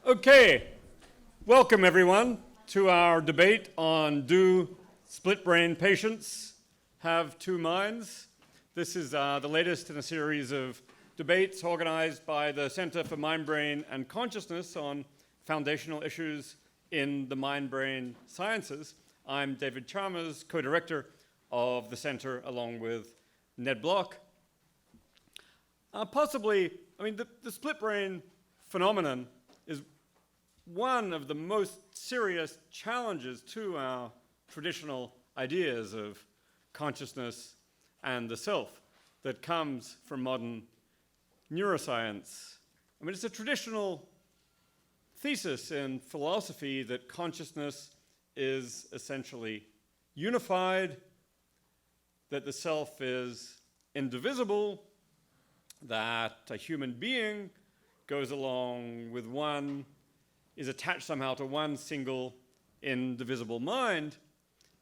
Okay, welcome everyone to our debate on do split brain patients have two minds? This is the latest in a series of debates organized by the Center for Mind, Brain, and Consciousness on foundational issues in the mind-brain sciences. I'm David Chalmers, co-director of the center along with Ned Block. The split brain phenomenon is one of the most serious challenges to our traditional ideas of consciousness and the self that comes from modern neuroscience. It's a traditional thesis in philosophy that consciousness is essentially unified, that the self is indivisible, that a human being goes along with one, is attached somehow to one single indivisible mind.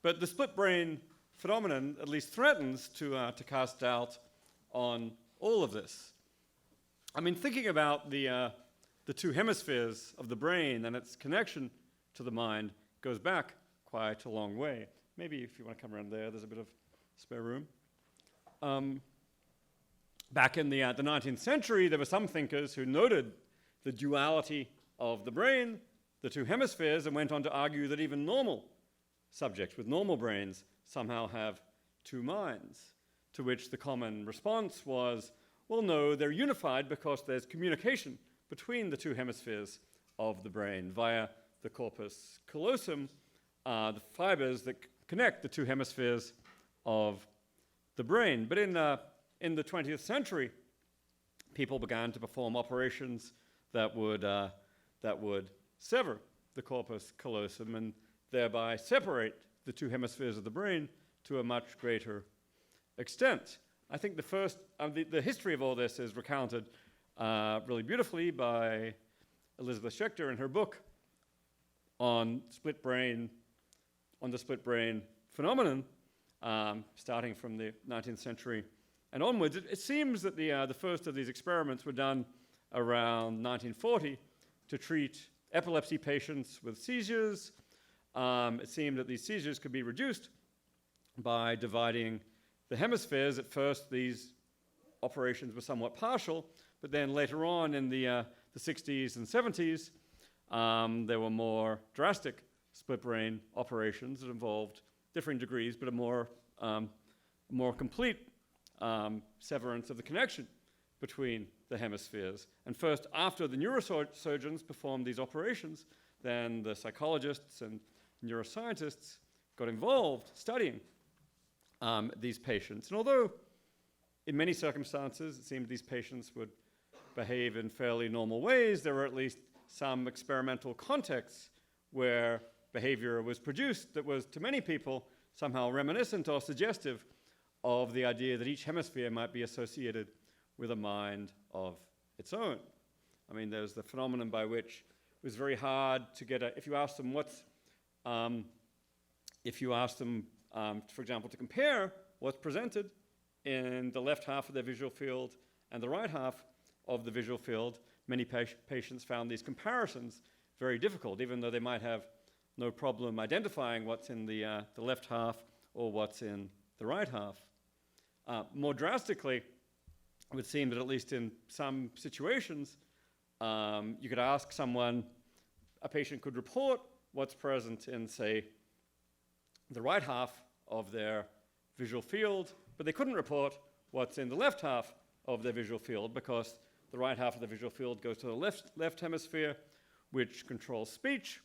But the split brain phenomenon at least threatens to cast doubt on all of this. Thinking about the two hemispheres of the brain and its connection to the mind goes back quite a long way. Maybe if you want to come around there's a bit of spare room. Back in the 19th century, there were some thinkers who noted the duality of the brain, the two hemispheres, and went on to argue that even normal subjects with normal brains somehow have two minds, to which the common response was, well, no, they're unified because there's communication between the two hemispheres of the brain via the corpus callosum, the fibers that connect the two hemispheres of the brain. But in the 20th century, people began to perform operations that would sever the corpus callosum and thereby separate the two hemispheres of the brain to a much greater extent. I think the history of all this is recounted really beautifully by Elizabeth Schechter in her book on the split brain phenomenon, starting from the 19th century and onwards. It seems that the first of these experiments were done around 1940 to treat epilepsy patients with seizures. It seemed that these seizures could be reduced by dividing the hemispheres. At first, these operations were somewhat partial, but then later on in the 60s and 70s, there were more drastic split brain operations that involved differing degrees, but a more complete severance of the connection between the hemispheres. And first, after the neurosurgeons performed these operations, then the psychologists and neuroscientists got involved studying these patients. And although in many circumstances it seemed these patients would behave in fairly normal ways, there were at least some experimental contexts where behavior was produced that was, to many people, somehow reminiscent or suggestive of the idea that each hemisphere might be associated with a mind of its own. There's the phenomenon by which it was very hard to get if you asked them, for example, to compare what's presented in the left half of their visual field and the right half of the visual field, many patients found these comparisons very difficult, even though they might have no problem identifying what's in the left half or what's in the right half. More drastically, it would seem that at least in some situations, you could ask someone, a patient could report what's present in, say, the right half of their visual field, but they couldn't report what's in the left half of their visual field because the right half of the visual field goes to the left hemisphere, which controls speech.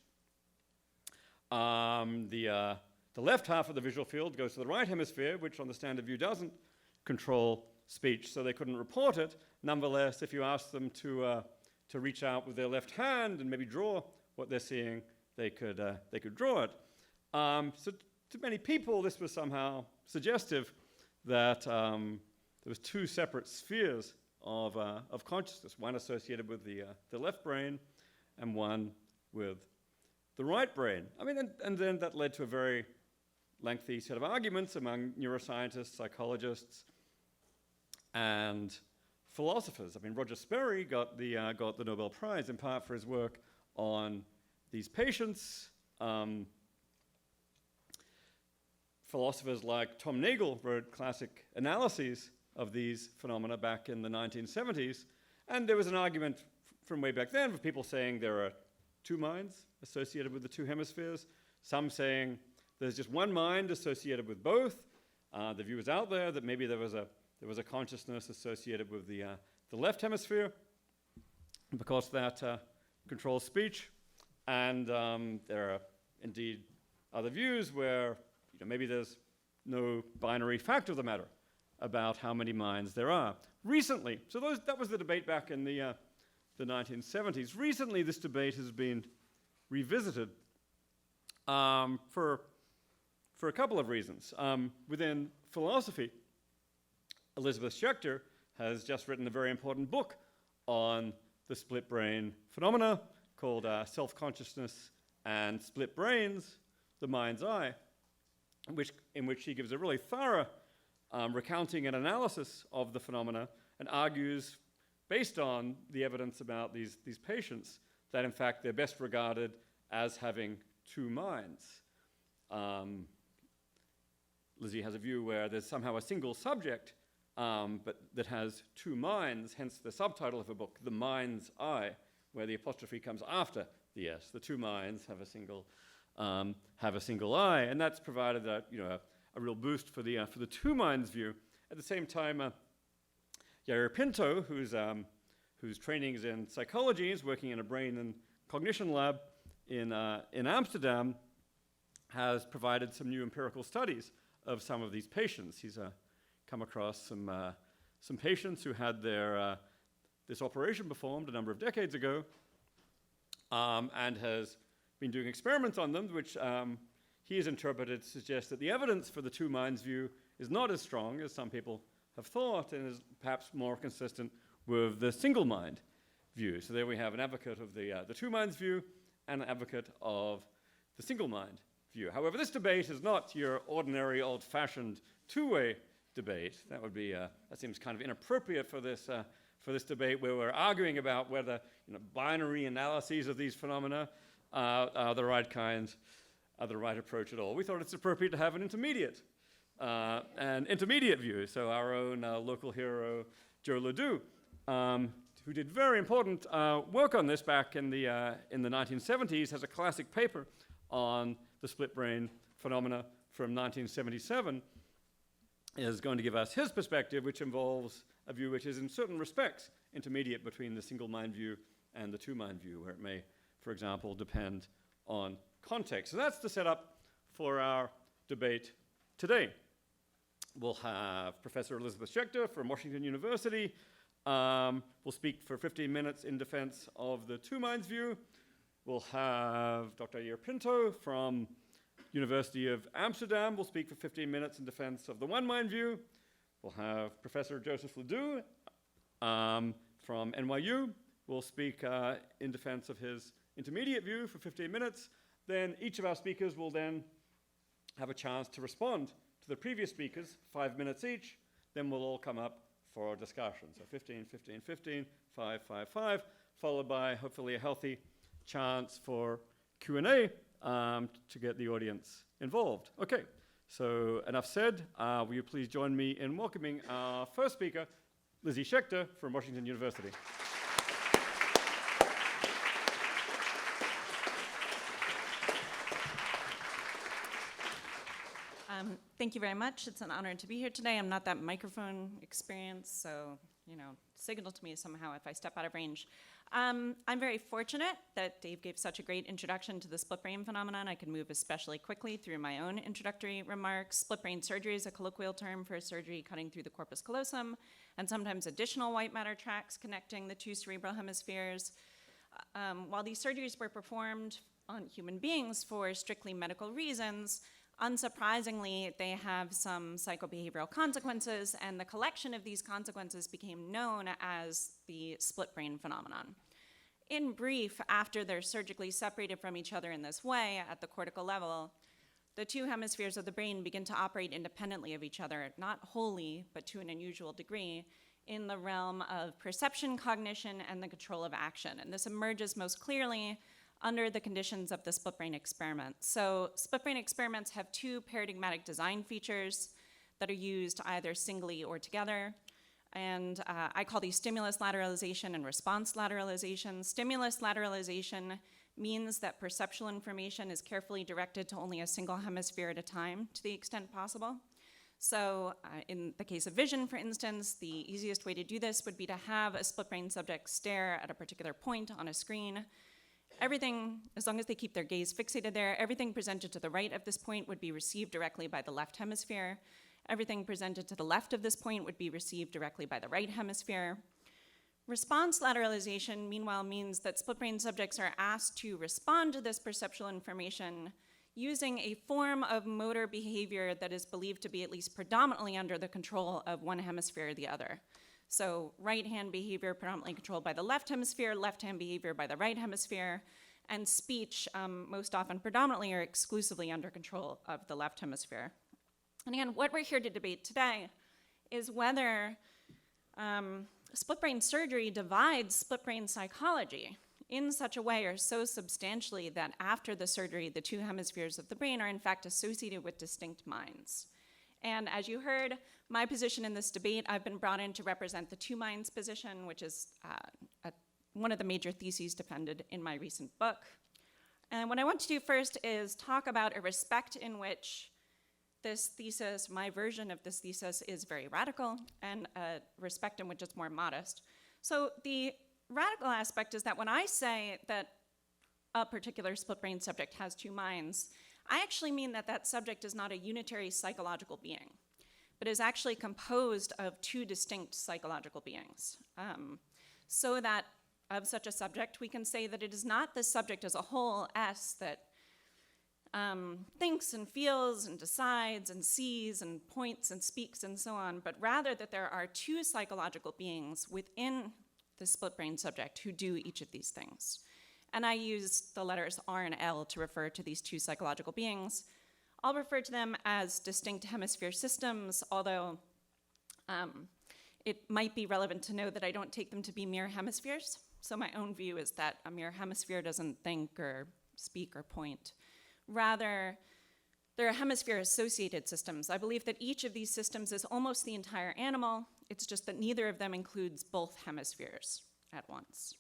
The left half of the visual field goes to the right hemisphere, which on the standard view doesn't control speech, so they couldn't report it. Nonetheless, if you ask them to reach out with their left hand and maybe draw what they're seeing, they could draw it. So to many people, this was somehow suggestive that there was two separate spheres of consciousness, one associated with the left brain and one with the right brain. And then that led to a very lengthy set of arguments among neuroscientists, psychologists, and philosophers. Roger Sperry got the Nobel Prize in part for his work on these patients. Philosophers like Tom Nagel wrote classic analyses of these phenomena back in the 1970s, and there was an argument from way back then for people saying there are two minds associated with the two hemispheres, some saying there's just one mind associated with both. The view is out there that maybe there was a consciousness associated with the left hemisphere, because that controls speech. And there are indeed other views where maybe there's no binary fact of the matter about how many minds there are. Recently, so that was the debate back in the 1970s. Recently, this debate has been revisited for a couple of reasons. Within philosophy, Elizabeth Schechter has just written a very important book on the split brain phenomena called Self-Consciousness and Split Brains, the Mind's Eye, in which she gives a really thorough recounting and analysis of the phenomena and argues, based on the evidence about these patients, that in fact they're best regarded as having two minds. Lizzie has a view where there's somehow a single subject, but that has two minds, hence the subtitle of her book, The Mind's Eye, where the apostrophe comes after the S. The two minds have a single eye, and that's provided a real boost for the two minds view. At the same time, Pinto, whose training is in psychology, is working in a brain and cognition lab in Amsterdam, has provided some new empirical studies of some of these patients. He's come across some patients who had their this operation performed a number of decades ago, and has been doing experiments on them, which he has interpreted to suggest that the evidence for the two minds view is not as strong as some people have thought, and is perhaps more consistent with the single mind view. So there we have an advocate of the two minds view and an advocate of the single mind view. However, this debate is not your ordinary old-fashioned two-way debate. That seems kind of inappropriate for this debate, where we're arguing about whether binary analyses of these phenomena are the right kind, are the right approach at all. We thought it's appropriate to have an intermediate view. So our own local hero, Joe LeDoux, who did very important work on this back in the 1970s, has a classic paper on the split brain phenomena from 1977, is going to give us his perspective, which involves a view which is in certain respects intermediate between the single mind view and the two mind view, where it may, for example, depend on context. So that's the setup for our debate today. We'll have Professor Elizabeth Schechter from Washington University. Will speak for 15 minutes in defense of the two minds view. We'll have Dr. Pinto from University of Amsterdam will speak for 15 minutes in defense of the one mind view. We'll have Professor Joseph LeDoux from NYU will speak in defense of his intermediate view for 15 minutes. Then each of our speakers will then have a chance to respond to the previous speakers, 5 minutes each. Then we'll all come up for discussion. So 15, 15, 15, 5, 5, 5, followed by hopefully a healthy chance for Q&A to get the audience involved. Okay, so enough said. Will you please join me in welcoming our first speaker, Lizzie Schechter from Washington University. Thank you very much. It's an honor to be here today. I'm not that microphone experienced, so, signal to me somehow if I step out of range. I'm very fortunate that Dave gave such a great introduction to the split brain phenomenon. I can move especially quickly through my own introductory remarks. Split brain surgery is a colloquial term for surgery cutting through the corpus callosum, and sometimes additional white matter tracts connecting the two cerebral hemispheres. While these surgeries were performed on human beings for strictly medical reasons, unsurprisingly, they have some psychobehavioral consequences, and the collection of these consequences became known as the split brain phenomenon. In brief, after they're surgically separated from each other in this way at the cortical level, the two hemispheres of the brain begin to operate independently of each other, not wholly, but to an unusual degree, in the realm of perception, cognition, and the control of action. And this emerges most clearly under the conditions of the split brain experiment. So split brain experiments have two paradigmatic design features that are used either singly or together. And I call these stimulus lateralization and response lateralization. Stimulus lateralization means that perceptual information is carefully directed to only a single hemisphere at a time to the extent possible. So in the case of vision, for instance, the easiest way to do this would be to have a split brain subject stare at a particular point on a screen. Everything, as long as they keep their gaze fixated there, everything presented to the right of this point would be received directly by the left hemisphere. Everything presented to the left of this point would be received directly by the right hemisphere. Response lateralization, meanwhile, means that split brain subjects are asked to respond to this perceptual information using a form of motor behavior that is believed to be at least predominantly under the control of one hemisphere or the other. So right hand behavior predominantly controlled by the left hemisphere, left hand behavior by the right hemisphere, and speech most often predominantly or exclusively under control of the left hemisphere. And again, what we're here to debate today is whether split brain surgery divides split brain psychology in such a way or so substantially that after the surgery, the two hemispheres of the brain are in fact associated with distinct minds. And as you heard, my position in this debate, I've been brought in to represent the two minds position, which is one of the major theses defended in my recent book. And what I want to do first is talk about a respect in which this thesis, my version of this thesis, is very radical, and a respect in which it's more modest. So the radical aspect is that when I say that a particular split brain subject has two minds, I actually mean that that subject is not a unitary psychological being, but is actually composed of two distinct psychological beings. So that of such a subject, we can say that it is not the subject as a whole, S, that thinks and feels and decides and sees and points and speaks and so on, but rather that there are two psychological beings within the split brain subject who do each of these things. And I use the letters R and L to refer to these two psychological beings. I'll refer to them as distinct hemisphere systems, although it might be relevant to know that I don't take them to be mere hemispheres. So my own view is that a mere hemisphere doesn't think or speak or point. Rather, there are hemisphere-associated systems. I believe that each of these systems is almost the entire animal. It's just that neither of them includes both hemispheres at once.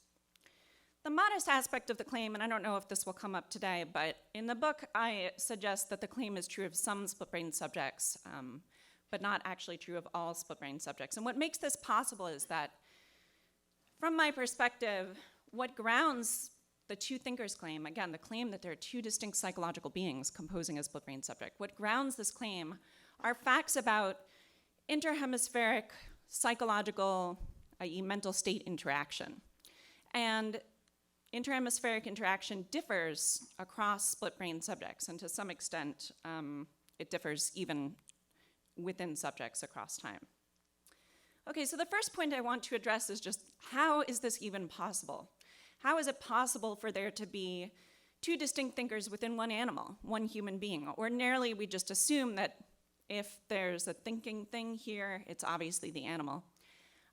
The modest aspect of the claim, and I don't know if this will come up today, but in the book I suggest that the claim is true of some split brain subjects, but not actually true of all split brain subjects. And what makes this possible is that, from my perspective, what grounds the two thinkers claim, again, the claim that there are two distinct psychological beings composing a split brain subject, what grounds this claim are facts about interhemispheric psychological, i.e. mental state interaction. And interhemispheric interaction differs across split brain subjects, and to some extent, it differs even within subjects across time. Okay, so the first point I want to address is just how is this even possible? How is it possible for there to be two distinct thinkers within one animal, one human being? Ordinarily, we just assume that if there's a thinking thing here, it's obviously the animal.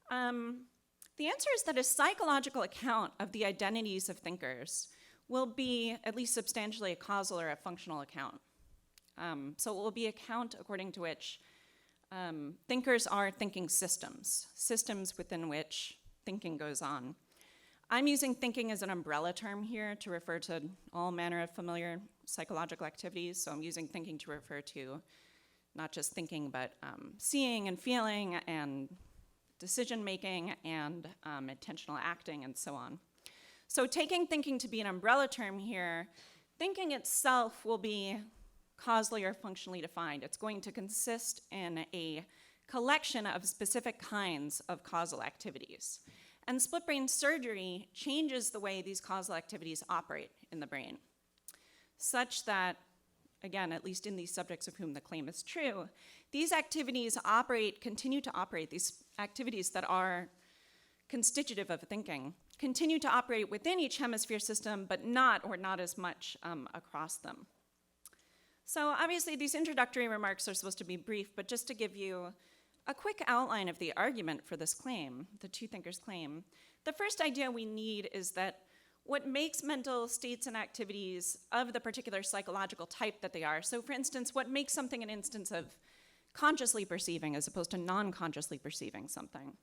The answer is that a psychological account of the identities of thinkers will be at least substantially a causal or a functional account. So it will be an account according to which thinkers are thinking systems, systems within which thinking goes on. I'm using thinking as an umbrella term here to refer to all manner of familiar psychological activities. So I'm using thinking to refer to not just thinking, but seeing and feeling and decision-making and intentional acting and so on. So taking thinking to be an umbrella term here, thinking itself will be causally or functionally defined. It's going to consist in a collection of specific kinds of causal activities. And split brain surgery changes the way these causal activities operate in the brain, such that, again, at least in these subjects of whom the claim is true, these activities continue to operate, these activities that are constitutive of thinking, continue to operate within each hemisphere system, but not as much across them. So obviously these introductory remarks are supposed to be brief, but just to give you a quick outline of the argument for this claim, the two thinkers claim, the first idea we need is that what makes mental states and activities of the particular psychological type that they are. So for instance, what makes something an instance of consciously perceiving as opposed to non-consciously perceiving something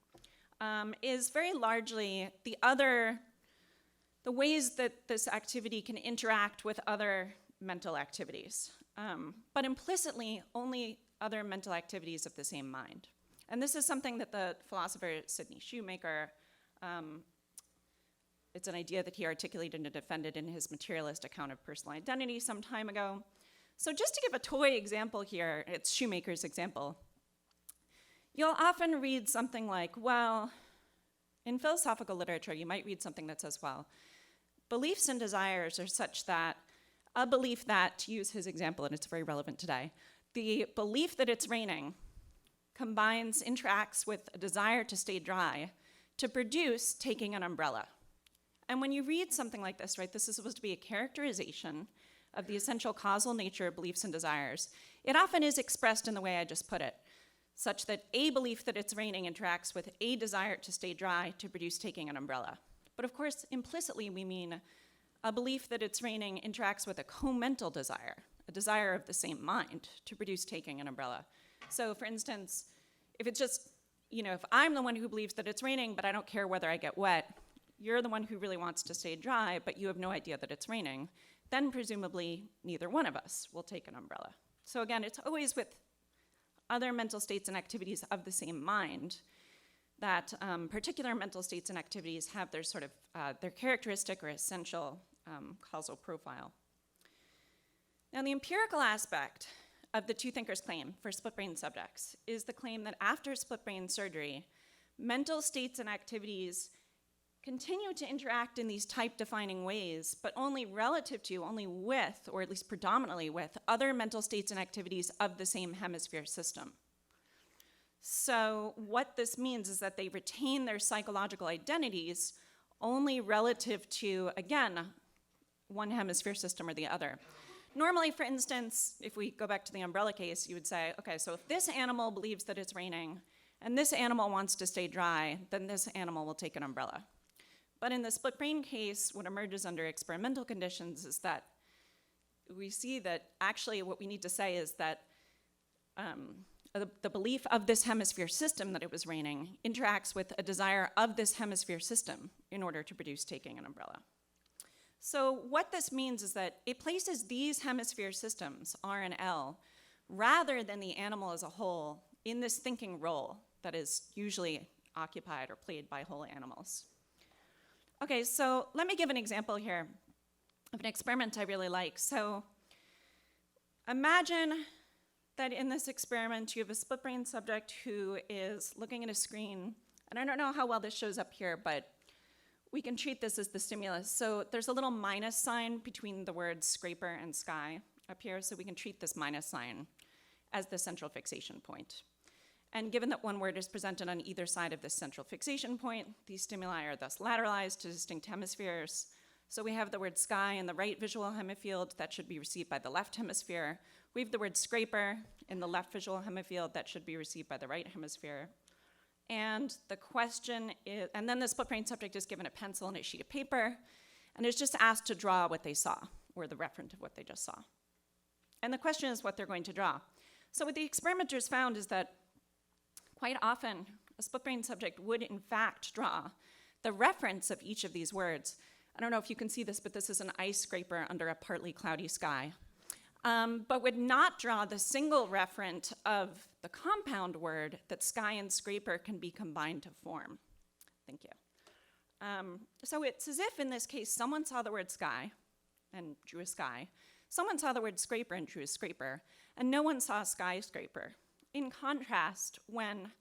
is very largely the ways that this activity can interact with other mental activities, but implicitly only other mental activities of the same mind. And this is something that the philosopher Sidney Shoemaker, it's an idea that he articulated and defended in his materialist account of personal identity some time ago. So just to give a toy example here, it's Shoemaker's example. You'll often read something like, well, in philosophical literature, you might read something that says, well, beliefs and desires are such that a belief that, to use his example, and it's very relevant today, the belief that it's raining interacts with a desire to stay dry to produce taking an umbrella. And when you read something like this, right, this is supposed to be a characterization of the essential causal nature of beliefs and desires. It often is expressed in the way I just put it, such that a belief that it's raining interacts with a desire to stay dry to produce taking an umbrella. But of course, implicitly, we mean a belief that it's raining interacts with a co-mental desire, a desire of the same mind to produce taking an umbrella. So for instance, if it's just, if I'm the one who believes that it's raining, but I don't care whether I get wet, you're the one who really wants to stay dry, but you have no idea that it's raining, then presumably neither one of us will take an umbrella. So again, it's always with other mental states and activities of the same mind that particular mental states and activities have their sort of, their characteristic or essential causal profile. Now the empirical aspect of the two thinkers' claim for split brain subjects is the claim that after split brain surgery, mental states and activities continue to interact in these type-defining ways, but only with, or at least predominantly with, other mental states and activities of the same hemisphere system. So what this means is that they retain their psychological identities only relative to, again, one hemisphere system or the other. Normally, for instance, if we go back to the umbrella case, you would say, okay, so if this animal believes that it's raining and this animal wants to stay dry, then this animal will take an umbrella. But in the split brain case, what emerges under experimental conditions is that we see that actually what we need to say is that the belief of this hemisphere system that it was raining interacts with a desire of this hemisphere system in order to produce taking an umbrella. So what this means is that it places these hemisphere systems, R and L, rather than the animal as a whole, in this thinking role that is usually occupied or played by whole animals. Okay, so let me give an example here of an experiment I really like. So imagine that in this experiment you have a split brain subject who is looking at a screen, and I don't know how well this shows up here, but we can treat this as the stimulus. So there's a little minus sign between the words scraper and sky up here, so we can treat this minus sign as the central fixation point. And given that one word is presented on either side of this central fixation point, these stimuli are thus lateralized to distinct hemispheres. So we have the word sky in the right visual hemifield that should be received by the left hemisphere. We have the word scraper in the left visual hemifield that should be received by the right hemisphere. And the question is, and then the split brain subject is given a pencil and a sheet of paper, and is just asked to draw what they saw, or the referent of what they just saw. And the question is what they're going to draw. So what the experimenters found is that quite often, a split brain subject would in fact draw the reference of each of these words. I don't know if you can see this, but this is an ice scraper under a partly cloudy sky. But would not draw the single referent of the compound word that sky and scraper can be combined to form. Thank you. So it's as if in this case someone saw the word sky and drew a sky. Someone saw the word scraper and drew a scraper, and no one saw skyscraper. In contrast, when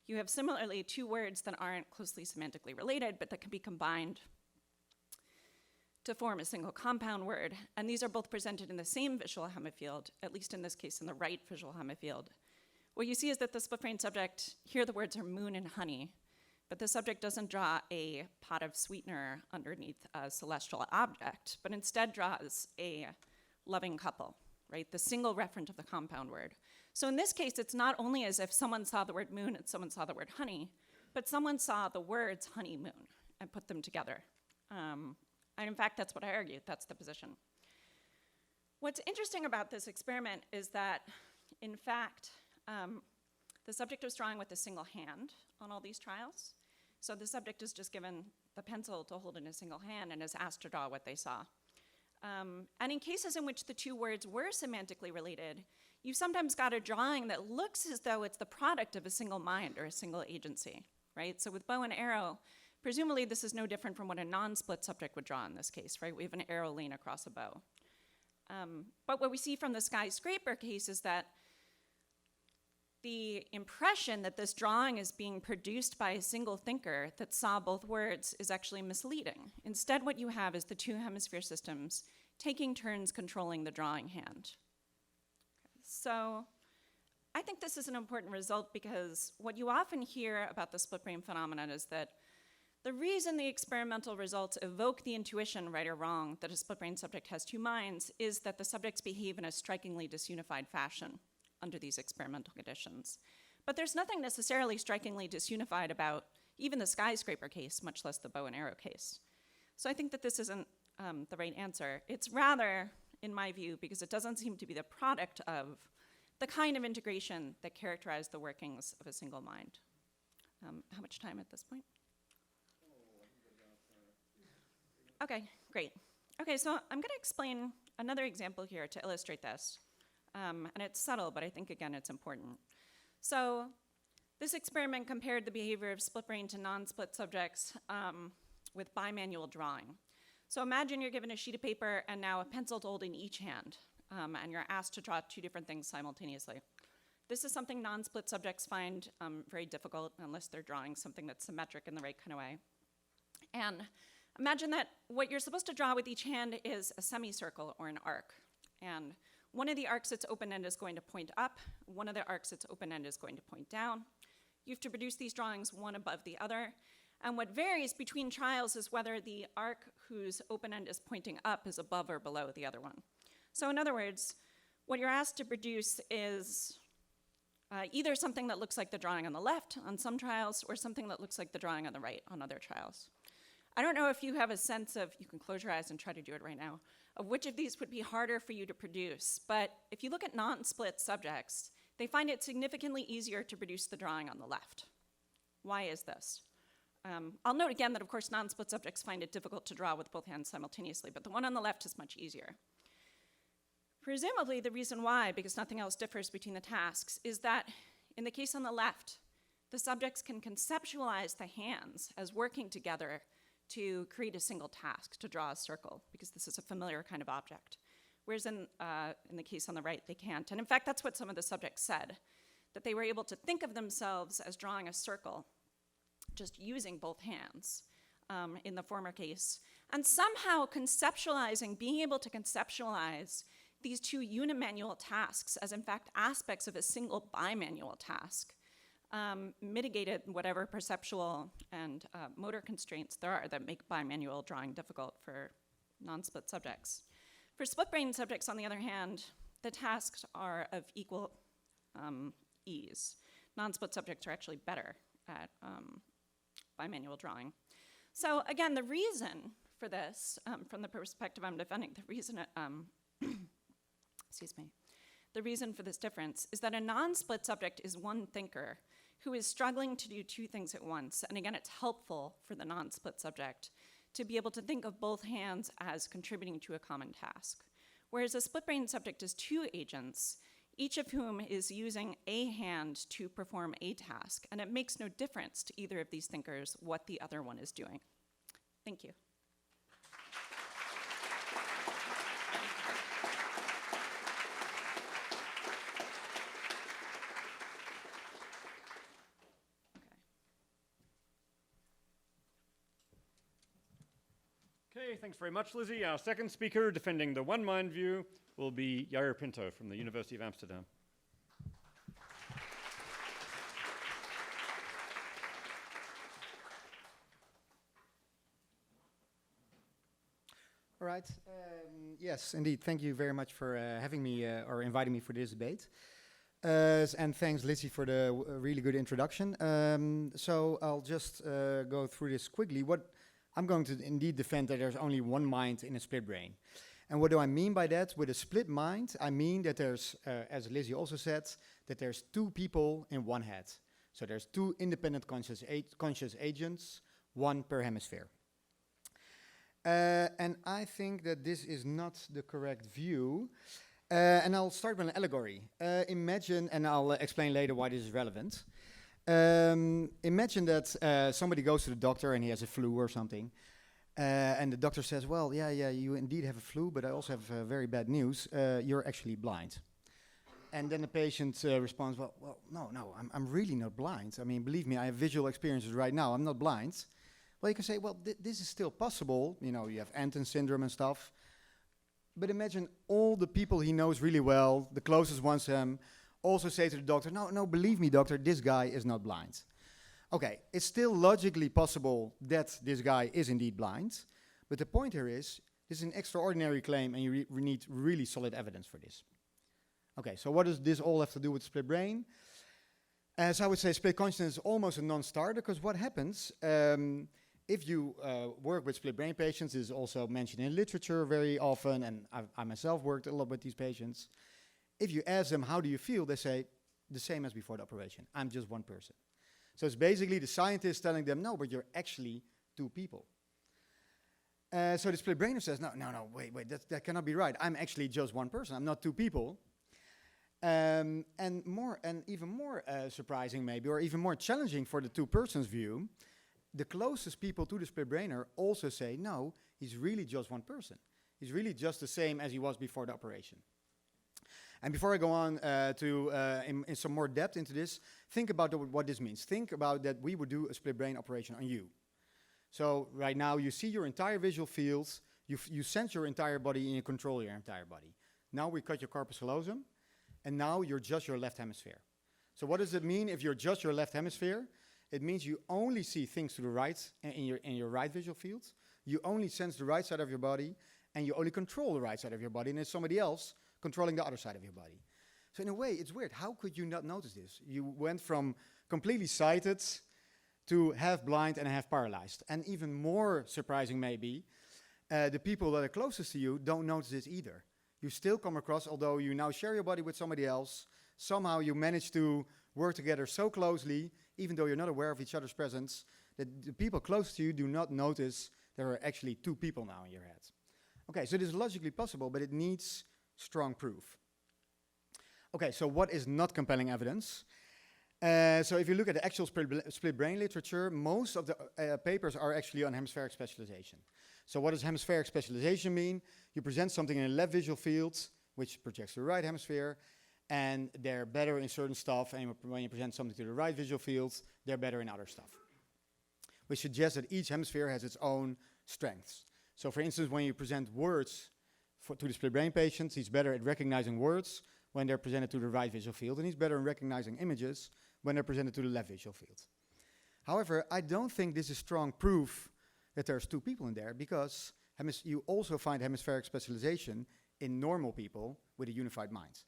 you have similarly two words that aren't closely semantically related, but that can be combined to form a single compound word, and these are both presented in the same visual hemifield, at least in this case in the right visual hemifield, what you see is that the split brain subject, here the words are moon and honey, but the subject doesn't draw a pot of sweetener underneath a celestial object, but instead draws a loving couple, right? The single referent of the compound word. So in this case, it's not only as if someone saw the word moon and someone saw the word honey, but someone saw the words honeymoon and put them together. And in fact, that's what I argued. That's the position. What's interesting about this experiment is that, in fact, the subject was drawing with a single hand on all these trials. So the subject is just given the pencil to hold in a single hand and is asked to draw what they saw. And in cases in which the two words were semantically related, you've sometimes got a drawing that looks as though it's the product of a single mind or a single agency, right? So with bow and arrow, presumably this is no different from what a non-split subject would draw in this case, right? We have an arrow laying across a bow. But what we see from the skyscraper case is that the impression that this drawing is being produced by a single thinker that saw both words is actually misleading. Instead, what you have is the two hemisphere systems taking turns controlling the drawing hand. So I think this is an important result because what you often hear about the split brain phenomenon is that the reason the experimental results evoke the intuition, right or wrong, that a split brain subject has two minds is that the subjects behave in a strikingly disunified fashion under these experimental conditions. But there's nothing necessarily strikingly disunified about even the skyscraper case, much less the bow and arrow case. So I think that this isn't the right answer. It's rather, in my view, because it doesn't seem to be the product of the kind of integration that characterized the workings of a single mind. How much time at this point? Okay, great. Okay, so I'm gonna explain another example here to illustrate this. And it's subtle, but I think, again, it's important. So this experiment compared the behavior of split brain to non-split subjects with bimanual drawing. So imagine you're given a sheet of paper and now a pencil to hold in each hand, and you're asked to draw two different things simultaneously. This is something non-split subjects find very difficult unless they're drawing something that's symmetric in the right kind of way. And imagine that what you're supposed to draw with each hand is a semicircle or an arc. And one of the arcs that's open-end is going to point up. One of the arcs that's open-end is going to point down. You have to produce these drawings one above the other. And what varies between trials is whether the arc whose open-end is pointing up is above or below the other one. So in other words, what you're asked to produce is either something that looks like the drawing on the left on some trials or something that looks like the drawing on the right on other trials. I don't know if you have a sense of, you can close your eyes and try to do it right now, of which of these would be harder for you to produce. But if you look at non-split subjects, they find it significantly easier to produce the drawing on the left. Why is this? I'll note again that, of course, non-split subjects find it difficult to draw with both hands simultaneously, but the one on the left is much easier. Presumably, the reason why, because nothing else differs between the tasks, is that in the case on the left, the subjects can conceptualize the hands as working together to create a single task, to draw a circle, because this is a familiar kind of object. Whereas in the case on the right, they can't. And in fact, that's what some of the subjects said, that they were able to think of themselves as drawing a circle, just using both hands in the former case, and somehow conceptualizing, being able to conceptualize these two unimanual tasks as in fact aspects of a single bimanual task. Mitigated whatever perceptual and motor constraints there are that make bimanual drawing difficult for non-split subjects. For split-brain subjects, on the other hand, the tasks are of equal ease. Non-split subjects are actually better at bimanual drawing. So again, the reason for this, from the perspective I'm defending, the reason, excuse me, the reason for this difference is that a non-split subject is one thinker who is struggling to do two things at once. And again, it's helpful for the non-split subject to be able to think of both hands as contributing to a common task. Whereas a split-brain subject is two agents, each of whom is using a hand to perform a task. And it makes no difference to either of these thinkers what the other one is doing. Thank you. Okay, thanks very much, Lizzie. Our second speaker defending the one-mind view will be Pinto from the University of Amsterdam. All right. Yes, indeed. Thank you very much for having me or inviting me for this debate. And thanks, Lizzie, for the really good introduction. So I'll just go through this quickly. What I'm going to indeed defend that there's only one mind in a split brain. And what do I mean by that? With a split mind, I mean that there's, as Lizzie also said, that there's two people in one head. So there's two independent conscious agents, one per hemisphere. And I think that this is not the correct view. And I'll start with an allegory. Imagine, and I'll explain later why this is relevant. Imagine that somebody goes to the doctor and he has a flu or something. And the doctor says, well, yeah, you indeed have a flu, but I also have very bad news. You're actually blind. And then the patient responds, well, no, I'm really not blind. I mean, believe me, I have visual experiences right now. I'm not blind. Well, you can say, well, this is still possible. You know, you have Anton syndrome and stuff. But imagine all the people he knows really well, the closest ones to him, also say to the doctor, no, believe me, doctor, this guy is not blind. Okay, it's still logically possible that this guy is indeed blind. But the point here is, this is an extraordinary claim, and you need really solid evidence for this. Okay, so what does this all have to do with split brain? As I would say, split consciousness is almost a non-starter, because what happens if you work with split brain patients, this is also mentioned in literature very often, and I myself worked a lot with these patients. If you ask them, how do you feel? They say, the same as before the operation. I'm just one person. So it's basically the scientist telling them, no, but you're actually two people. So the split brainer says, no, wait, that cannot be right. I'm actually just one person. I'm not two people. And even more surprising maybe, or even more challenging for the two persons view, the closest people to the split brainer also say, no, he's really just one person. He's really just the same as he was before the operation. And before I go on in some more depth into this, think about what this means. Think about that we would do a split brain operation on you. So right now you see your entire visual fields, you sense your entire body, and you control your entire body. Now we cut your corpus callosum, and now you're just your left hemisphere. So what does it mean if you're just your left hemisphere? It means you only see things to the right in your right visual field. You only sense the right side of your body, and you only control the right side of your body, and there's somebody else controlling the other side of your body. So in a way, it's weird. How could you not notice this? You went from completely sighted to half blind and half paralyzed. And even more surprising maybe, the people that are closest to you don't notice this either. You still come across, although you now share your body with somebody else, somehow you manage to work together so closely, even though you're not aware of each other's presence, that the people close to you do not notice there are actually two people now in your head. Okay, so this is logically possible, but it needs strong proof. Okay, so what is not compelling evidence? So if you look at the actual split brain literature, most of the papers are actually on hemispheric specialization. So what does hemispheric specialization mean? You present something in a left visual field, which projects to the right hemisphere, and they're better in certain stuff, and when you present something to the right visual field, they're better in other stuff. Which suggests that each hemisphere has its own strengths. So for instance, when you present words to the split brain patients, he's better at recognizing words when they're presented to the right visual field, and he's better in recognizing images when they're presented to the left visual field. However, I don't think this is strong proof that there's two people in there, because you also find hemispheric specialization in normal people with a unified mind.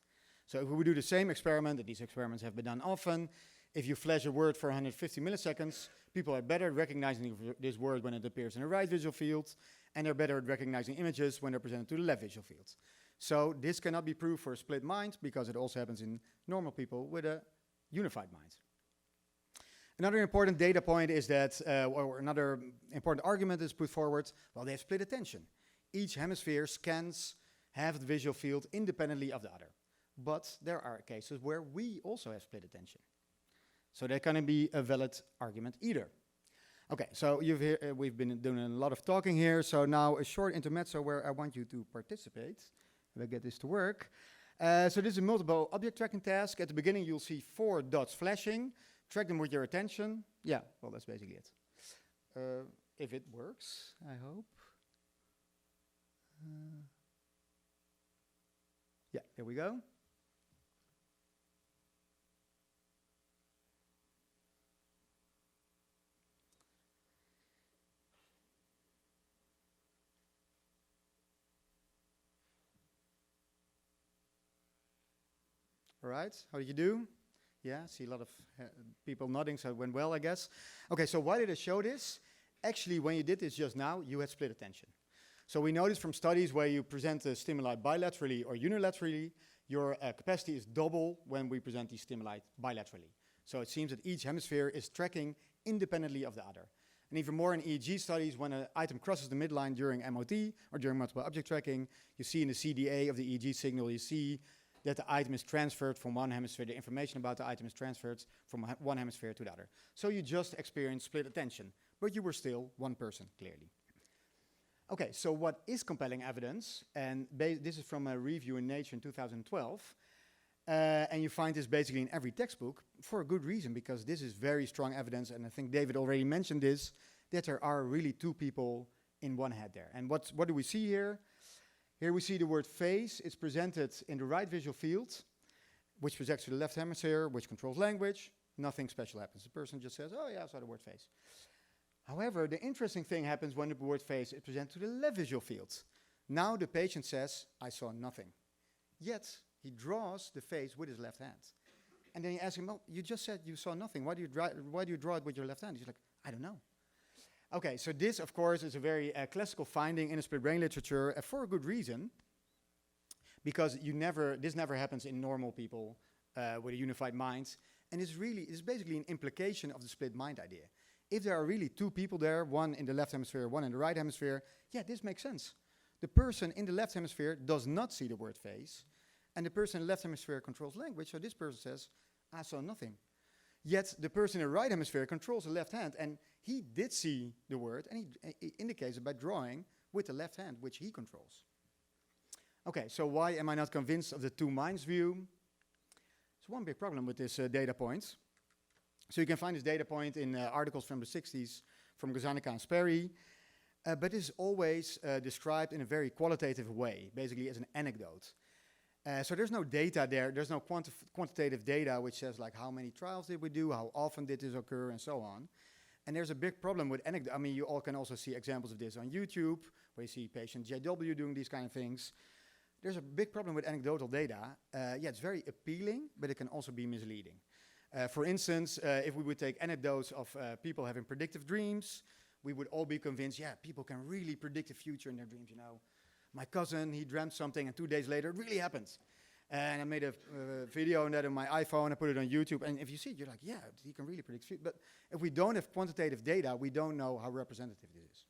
So if we do the same experiment, and these experiments have been done often, if you flash a word for 150 milliseconds, people are better at recognizing this word when it appears in the right visual field, and they're better at recognizing images when they're presented to the left visual field. So this cannot be proof for a split mind, because it also happens in normal people with a unified mind. Another important data point is that, or another important argument is put forward, well, they have split attention. Each hemisphere scans half the visual field independently of the other. But there are cases where we also have split attention. So that cannot be a valid argument either. Okay, so we've been doing a lot of talking here, so now a short intermezzo where I want you to participate. We'll get this to work. So this is a multiple object tracking task. At the beginning you'll see 4 dots flashing. Track them with your attention. Yeah, well, that's basically it. If it works, I hope. Yeah, here we go. All right, how did you do? Yeah, I see a lot of people nodding, so it went well, I guess. Okay, so why did I show this? Actually, when you did this just now, you had split attention. So we noticed from studies where you present the stimuli bilaterally or unilaterally, your capacity is double when we present these stimuli bilaterally. So it seems that each hemisphere is tracking independently of the other. And even more in EEG studies, when an item crosses the midline during MOT or during multiple object tracking, you see in the CDA of the EEG signal, you see that the item is transferred from one hemisphere, the information about the item is transferred from one hemisphere to the other. So you just experienced split attention, but you were still one person, clearly. Okay, so what is compelling evidence? And this is from a review in Nature in 2012. And you find this basically in every textbook for a good reason, because this is very strong evidence, and I think David already mentioned this, that there are really two people in one head there. And what do we see here? Here we see the word face. It's presented in the right visual field, which projects to the left hemisphere, which controls language. Nothing special happens. The person just says, oh yeah, I saw the word face. However, the interesting thing happens when the word face is presented to the left visual field. Now the patient says, I saw nothing. Yet, he draws the face with his left hand. And then you ask him, well, you just said you saw nothing. Why do you draw it with your left hand? He's like, I don't know. Okay, so this, of course, is a very classical finding in the split brain literature for a good reason, because this never happens in normal people with a unified mind. And it's basically an implication of the split mind idea. If there are really two people there, one in the left hemisphere, one in the right hemisphere, yeah, this makes sense. The person in the left hemisphere does not see the word face, and the person in the left hemisphere controls language, so this person says, I saw nothing. Yet the person in the right hemisphere controls the left hand, and he did see the word, and he indicates it by drawing with the left hand, which he controls. Okay, so why am I not convinced of the two minds view? There's one big problem with this data point. So you can find this data point in articles from the 60s from Gazzaniga and Sperry, but it's always described in a very qualitative way, basically as an anecdote. So there's no data there, there's no quantitative data which says like how many trials did we do, how often did this occur, and so on. And there's a big problem with anecdote. I mean, you all can also see examples of this on YouTube, where you see patient JW doing these kind of things. There's a big problem with anecdotal data. Yeah, it's very appealing, but it can also be misleading. For instance, if we would take anecdotes of people having predictive dreams, we would all be convinced, yeah, people can really predict the future in their dreams, you know. My cousin, he dreamt something, and 2 days later, it really happened. And I made a video on that on my iPhone, I put it on YouTube, and if you see it, you're like, yeah, he can really predict future. But if we don't have quantitative data, we don't know how representative this is.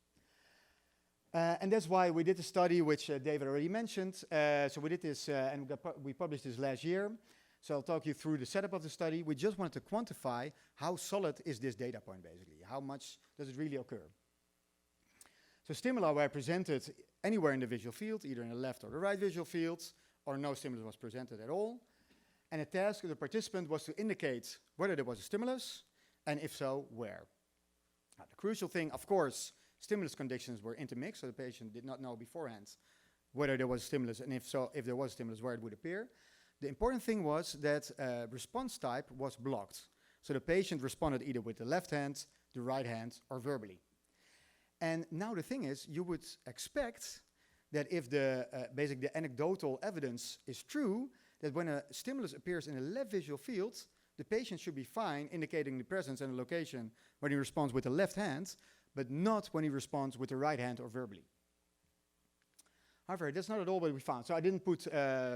And that's why we did a study, which David already mentioned. So we did this, and we published this last year. So I'll talk you through the setup of the study. We just wanted to quantify how solid is this data point, basically. How much does it really occur? So stimuli were presented anywhere in the visual field, either in the left or the right visual fields, or no stimulus was presented at all. And the task of the participant was to indicate whether there was a stimulus, and if so, where. Now, the crucial thing, of course, stimulus conditions were intermixed, so the patient did not know beforehand whether there was a stimulus, and if so, if there was a stimulus, where it would appear. The important thing was that response type was blocked. So the patient responded either with the left hand, the right hand, or verbally. And now the thing is, you would expect that if basically the anecdotal evidence is true, that when a stimulus appears in the left visual field, the patient should be fine, indicating the presence and the location when he responds with the left hand, but not when he responds with the right hand or verbally. However, that's not at all what we found. So I didn't put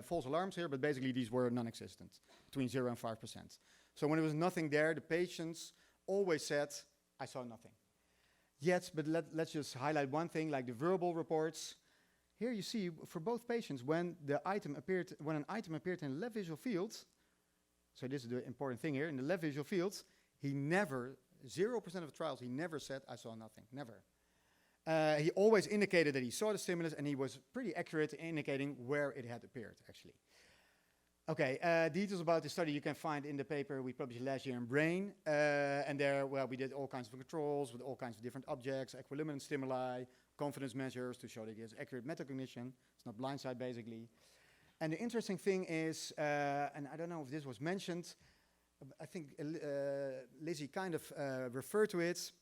false alarms here, but basically these were non-existent, between 0 and 5%. So when there was nothing there, the patients always said, I saw nothing. Yet, but let's just highlight one thing, like the verbal reports. Here you see, for both patients, when an item appeared in the left visual field, so this is the important thing here, in the left visual field, he never, 0% of trials, he never said, I saw nothing, never. He always indicated that he saw the stimulus, and he was pretty accurate in indicating where it had appeared, actually. Okay, details about the study you can find in the paper we published last year in Brain. And there, well, we did all kinds of controls with all kinds of different objects, equilibrium stimuli, confidence measures to show that he has accurate metacognition. It's not blindside, basically. And the interesting thing is, and I don't know if this was mentioned, I think Lizzie kind of referred to it.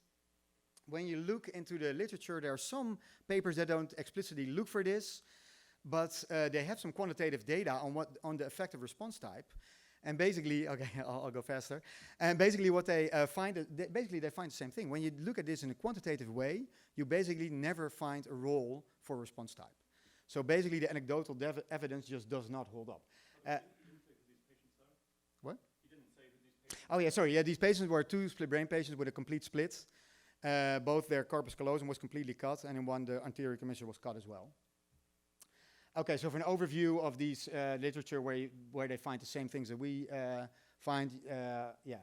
When you look into the literature, there are some papers that don't explicitly look for this, but they have some quantitative data on the effective response type. And basically, okay, I'll go faster. And basically what they find, they find the same thing. When you look at this in a quantitative way, you basically never find a role for response type. So basically the anecdotal evidence just does not hold up. What? Oh yeah, sorry. Yeah, these patients were 2 split brain patients with a complete split. Both their corpus callosum was completely cut, and in one the anterior commissure was cut as well. Okay, so for an overview of these literature where they find the same things that we find, you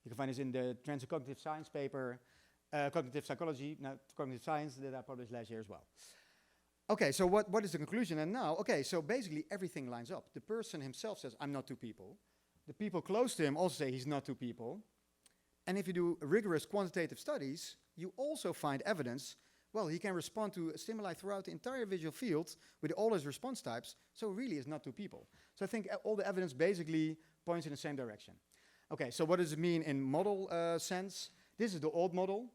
can find this in the Transcognitive Science paper, Cognitive Psychology, Cognitive Science that I published last year as well. Okay, so what is the conclusion? And now, okay, so basically everything lines up. The person himself says, I'm not 2 people. The people close to him also say he's not 2 people. And if you do rigorous quantitative studies, you also find evidence, well, he can respond to stimuli throughout the entire visual field with all his response types, so really it's not 2 people. So I think all the evidence basically points in the same direction. Okay, so what does it mean in model sense? This is the old model.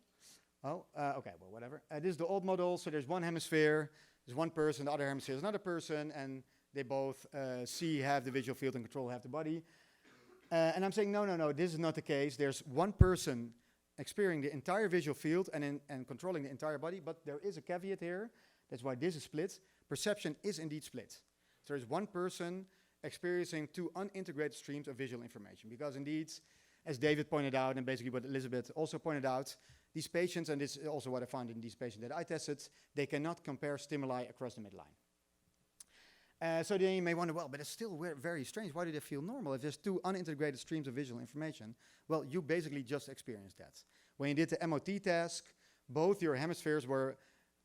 Oh, okay, well, whatever. This is the old model, so there's one hemisphere, there's one person, the other hemisphere is another person, and they both see half the visual field and control half the body. And I'm saying, no, this is not the case. There's one person experiencing the entire visual field and controlling the entire body, but there is a caveat here. That's why this is split. Perception is indeed split. So there's one person experiencing 2 unintegrated streams of visual information, because indeed, as David pointed out, and basically what Elizabeth also pointed out, these patients, and this is also what I found in these patients that I tested, they cannot compare stimuli across the midline. So then you may wonder, well, but it's still very strange. Why do they feel normal if there's 2 unintegrated streams of visual information? Well, you basically just experienced that. When you did the MOT task, both your hemispheres were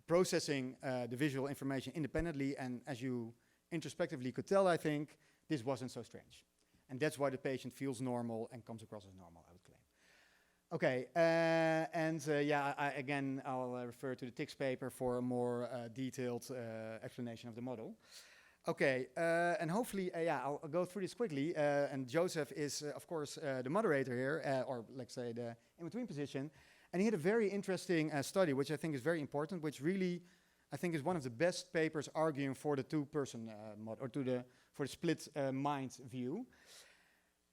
processing the visual information independently, and as you introspectively could tell, I think, this wasn't so strange. And that's why the patient feels normal and comes across as normal, I would claim. Okay, again, I'll refer to the TICS paper for a more detailed explanation of the model. Okay, and hopefully, I'll go through this quickly. And Joseph is, of course, the moderator here, or let's say the in-between position. And he had a very interesting study, which I think is very important, which really, I think, is one of the best papers arguing for the 2-person model, or for the split mind view.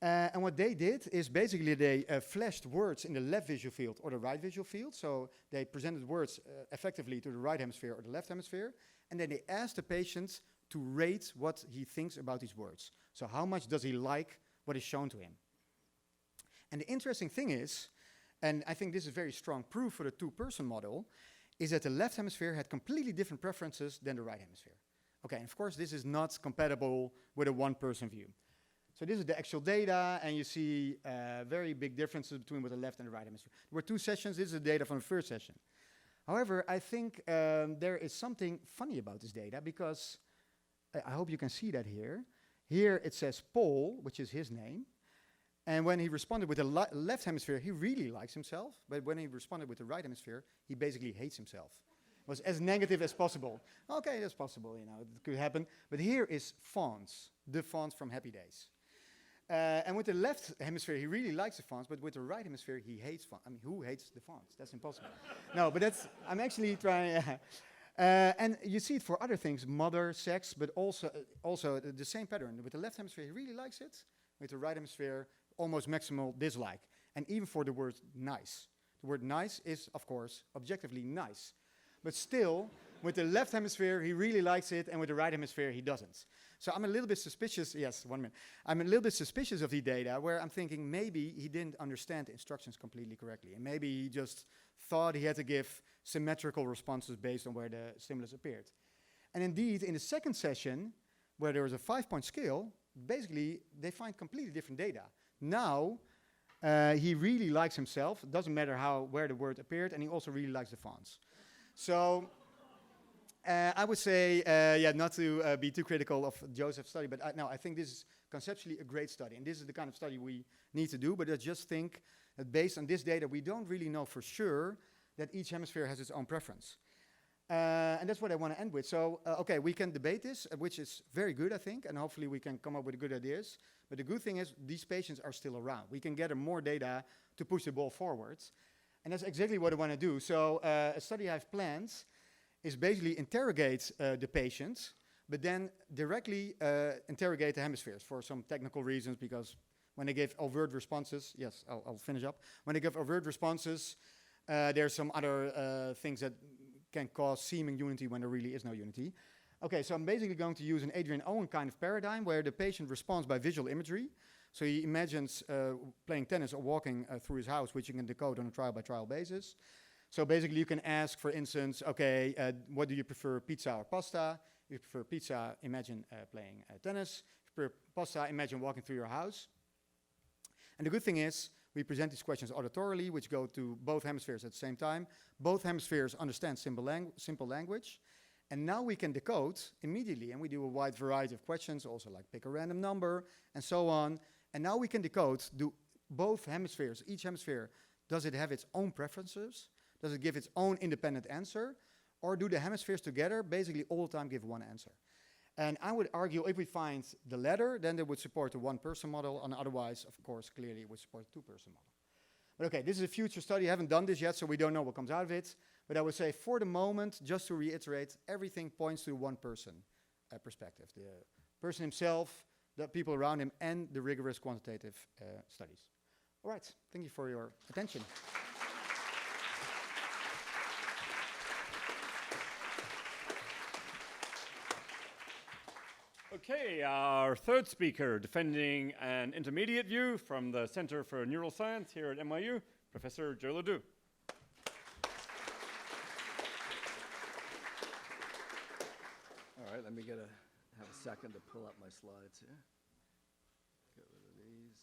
And what they did is basically they flashed words in the left visual field or the right visual field. So they presented words effectively to the right hemisphere or the left hemisphere. And then they asked the patients to rate what he thinks about these words. So how much does he like what is shown to him? And the interesting thing is, and I think this is very strong proof for the 2-person model, is that the left hemisphere had completely different preferences than the right hemisphere. Okay, and of course this is not compatible with a 1-person view. So this is the actual data, and you see very big differences between what the left and the right hemisphere. There were 2 sessions. This is the data from the first session. However, I think there is something funny about this data, because I hope you can see that here. Here it says Paul, which is his name. And when he responded with the left hemisphere, he really likes himself. But when he responded with the right hemisphere, he basically hates himself. It was as negative as possible. Okay, that's possible, you know, it could happen. But here is fonts, the fonts from Happy Days. And with the left hemisphere, he really likes the fonts, but with the right hemisphere, he hates fonts. I mean, who hates the fonts? That's impossible. No, but I'm actually trying... and you see it for other things, mother, sex, but also the same pattern. With the left hemisphere, he really likes it. With the right hemisphere, almost maximal dislike. And even for the word nice. The word nice is, of course, objectively nice. But still, with the left hemisphere, he really likes it, and with the right hemisphere, he doesn't. So I'm a little bit suspicious, yes, 1 minute. I'm a little bit suspicious of the data, where I'm thinking maybe he didn't understand the instructions completely correctly. And maybe he just thought he had to give symmetrical responses based on where the stimulus appeared. And indeed, in the second session, where there was a 5-point scale, basically, they find completely different data. Now, he really likes himself. It doesn't matter where the word appeared, and he also really likes the fonts. So I would say, not to be too critical of Joseph's study, but I think this is conceptually a great study. And this is the kind of study we need to do, but I just think that based on this data, we don't really know for sure that each hemisphere has its own preference. And that's what I want to end with. So, okay, we can debate this, which is very good, I think, and hopefully we can come up with good ideas. But the good thing is these patients are still around. We can gather more data to push the ball forwards. And that's exactly what I want to do. So a study I've planned is basically interrogate the patients, but then directly interrogate the hemispheres for some technical reasons, because when they give overt responses, yes, I'll finish up. When they give overt responses, there's some other things that can cause seeming unity when there really is no unity. Okay, so I'm basically going to use an Adrian Owen kind of paradigm where the patient responds by visual imagery. So he imagines playing tennis or walking through his house, which you can decode on a trial-by-trial basis. So basically you can ask, for instance, okay, what do you prefer, pizza or pasta? If you prefer pizza, imagine playing tennis. If you prefer pasta, imagine walking through your house. And the good thing is, we present these questions auditorily, which go to both hemispheres at the same time. Both hemispheres understand simple language. And now we can decode immediately, and we do a wide variety of questions, also like pick a random number, and so on. And now we can decode, do both hemispheres, each hemisphere, does it have its own preferences? Does it give its own independent answer? Or do the hemispheres together basically all the time give one answer? And I would argue if we find the latter, then they would support the one-person model, and otherwise, of course, clearly it would support the two-person model. But okay, this is a future study. I haven't done this yet, so we don't know what comes out of it. But I would say for the moment, just to reiterate, everything points to one-person perspective. The person himself, the people around him, and the rigorous quantitative studies. All right, thank you for your attention. Okay, our third speaker, defending an intermediate view from the Center for Neuroscience here at NYU, Professor Joe LeDoux. All right, let me have a second to pull up my slides here. Get rid of these.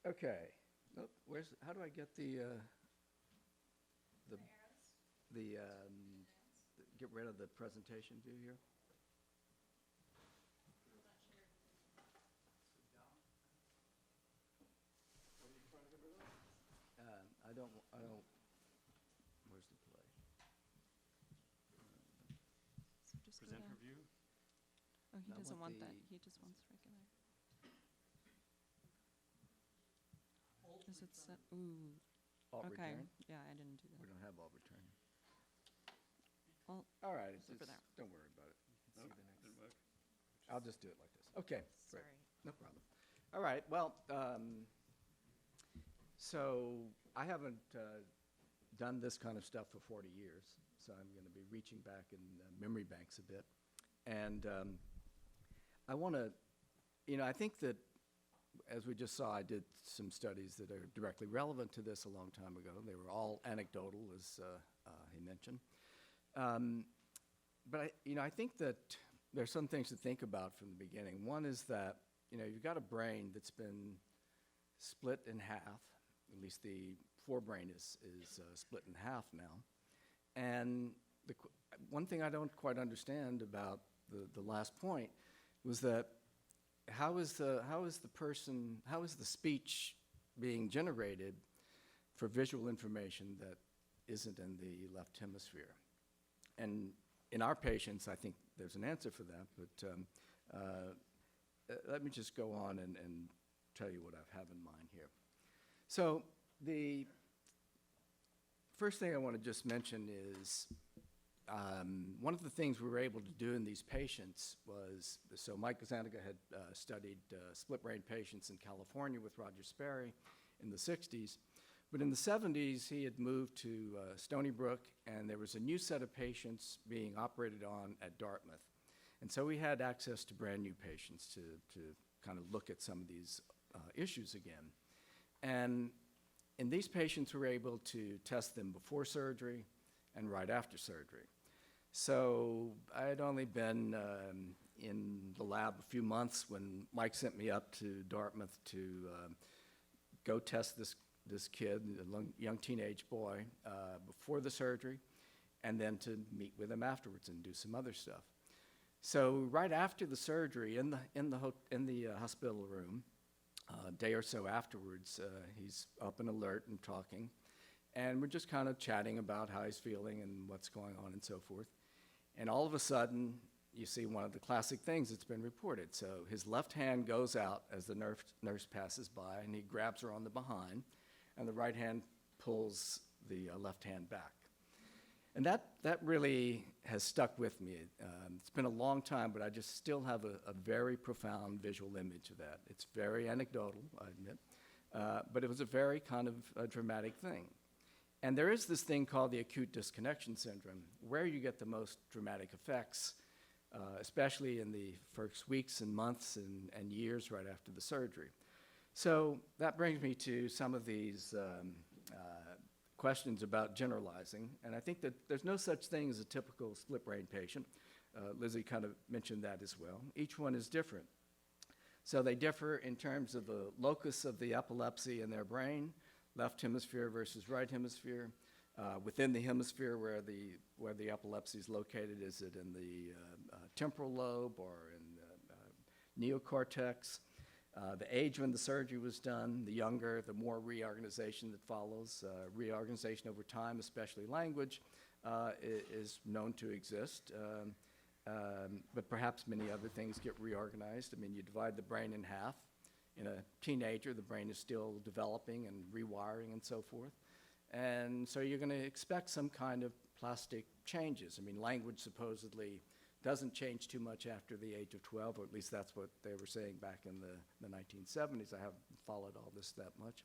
Okay. Nope. How do I get get rid of the presentation view here? I don't, where's the play? So just go Present down. review. Oh, he I doesn't want want that. the- He just wants regular. Is it set? Ooh. Alt Okay. return? Yeah, I didn't do We that. don't have alt return. Alt. All right, over there. don't worry about it. Okay, didn't work. I'll just do it like this. Okay, great. Sorry. No problem. All right, well, so I haven't done this kind of stuff for 40 years, so I'm going to be reaching back in memory banks a bit. And I want to, I think that, as we just saw, I did some studies that are directly relevant to this a long time ago. They were all anecdotal, as he mentioned. But I think that there's some things to think about from the beginning. One is that, you've got a brain that's been split in half. At least the forebrain is split in half now. And one thing I don't quite understand about the last point was that how is the speech being generated for visual information that isn't in the left hemisphere? And in our patients, I think there's an answer for that, but let me just go on and tell you what I have in mind here. So the first thing I want to just mention is one of the things we were able to do in these patients was, so Mike Zaniga had studied split-brain patients in California with Roger Sperry in the 60s. But in the 70s, he had moved to Stony Brook, and there was a new set of patients being operated on at Dartmouth. And so we had access to brand new patients to kind of look at some of these issues again. And in these patients, we were able to test them before surgery and right after surgery. So I had only been in the lab a few months when Mike sent me up to Dartmouth to go test this kid, a young teenage boy, before the surgery, and then to meet with him afterwards and do some other stuff. So right after the surgery, in the hospital room, a day or so afterwards, he's up and alert and talking, and we're just kind of chatting about how he's feeling and what's going on and so forth. And all of a sudden, you see one of the classic things that's been reported. So his left hand goes out as the nurse passes by, and he grabs her on the behind, and the right hand pulls the left hand back. And that really has stuck with me. It's been a long time, but I just still have a very profound visual image of that. It's very anecdotal, I admit, but it was a very kind of dramatic thing. And there is this thing called the acute disconnection syndrome, where you get the most dramatic effects, especially in the first weeks and months and years right after the surgery. So that brings me to some of these questions about generalizing, and I think that there's no such thing as a typical split brain patient. Lizzie kind of mentioned that as well. Each one is different. So they differ in terms of the locus of the epilepsy in their brain, left hemisphere versus right hemisphere. Within the hemisphere where the epilepsy is located, is it in the temporal lobe or in the neocortex? The age when the surgery was done, the younger, the more reorganization that follows. Reorganization over time, especially language, is known to exist. But perhaps many other things get reorganized. I mean, you divide the brain in half. In a teenager, the brain is still developing and rewiring and so forth. And so you're going to expect some kind of plastic changes. I mean, language supposedly doesn't change too much after the age of 12, or at least that's what they were saying back in the 1970s. I haven't followed all this that much.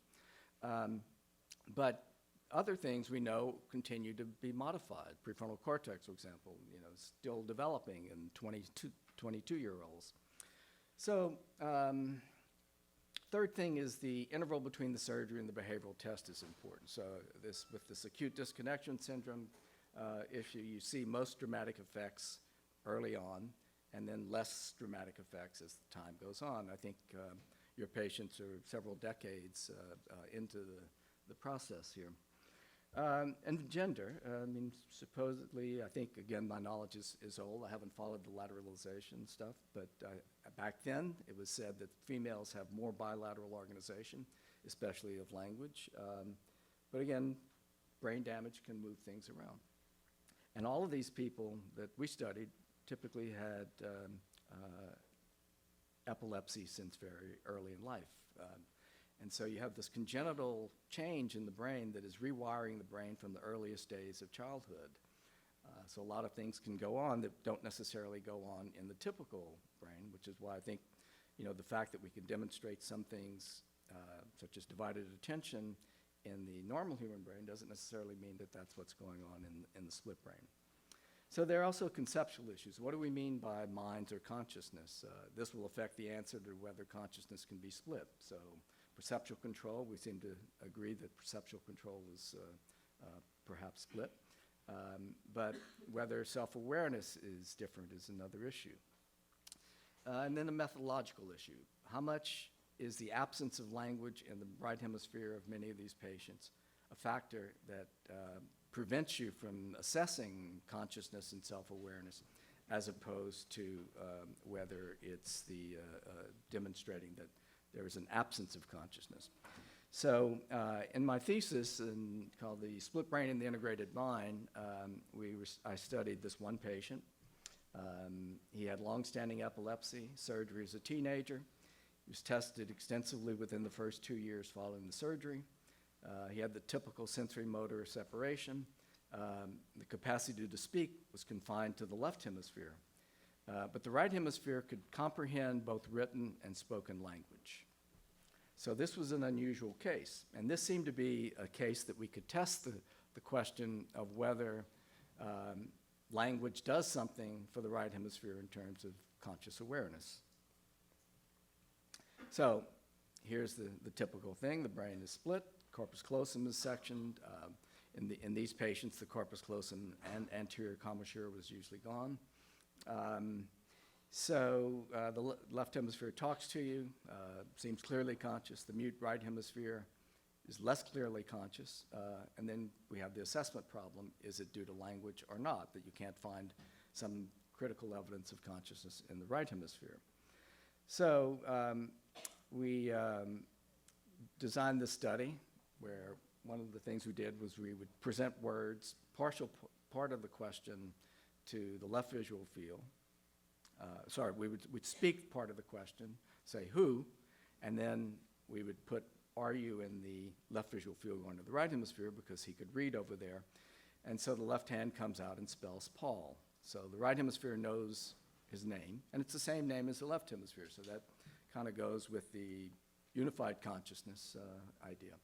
But other things we know continue to be modified. Prefrontal cortex, for example, still developing in 22-year-olds. So third thing is the interval between the surgery and the behavioral test is important. So with this acute disconnection syndrome issue, you see most dramatic effects early on, and then less dramatic effects as time goes on. I think your patients are several decades into the process here. And gender, I mean, supposedly, I think, again, my knowledge is old. I haven't followed the lateralization stuff, but back then it was said that females have more bilateral organization, especially of language. But again, brain damage can move things around. And all of these people that we studied typically had epilepsy since very early in life. And so you have this congenital change in the brain that is rewiring the brain from the earliest days of childhood. So a lot of things can go on that don't necessarily go on in the typical brain, which is why I think, the fact that we can demonstrate some things, such as divided attention in the normal human brain doesn't necessarily mean that that's what's going on in the split brain. So there are also conceptual issues. What do we mean by minds or consciousness? This will affect the answer to whether consciousness can be split. So perceptual control, we seem to agree that perceptual control is perhaps split. But whether self-awareness is different is another issue. And then a methodological issue. How much is the absence of language in the right hemisphere of many of these patients a factor that prevents you from assessing consciousness and self-awareness, as opposed to whether it's the demonstrating that there is an absence of consciousness. So in my thesis called The Split Brain and the Integrated Mind, I studied this one patient. He had long-standing epilepsy, surgery as a teenager. He was tested extensively within the first 2 years following the surgery. He had the typical sensory motor separation. The capacity to speak was confined to the left hemisphere. But the right hemisphere could comprehend both written and spoken language. So this was an unusual case. And this seemed to be a case that we could test the question of whether language does something for the right hemisphere in terms of conscious awareness. So here's the typical thing. The brain is split. Corpus callosum is sectioned. In these patients, the corpus callosum and anterior commissure was usually gone. So the left hemisphere talks to you, seems clearly conscious. The mute right hemisphere is less clearly conscious. And then we have the assessment problem. Is it due to language or not, that you can't find some critical evidence of consciousness in the right hemisphere? So we designed this study where one of the things we did was we would present words, part of the question to the left visual field. We'd speak part of the question, say who, and then we would put are you in the left visual field going to the right hemisphere, because he could read over there. And so the left hand comes out and spells Paul. So the right hemisphere knows his name, and it's the same name as the left hemisphere. So that kind of goes with the unified consciousness idea.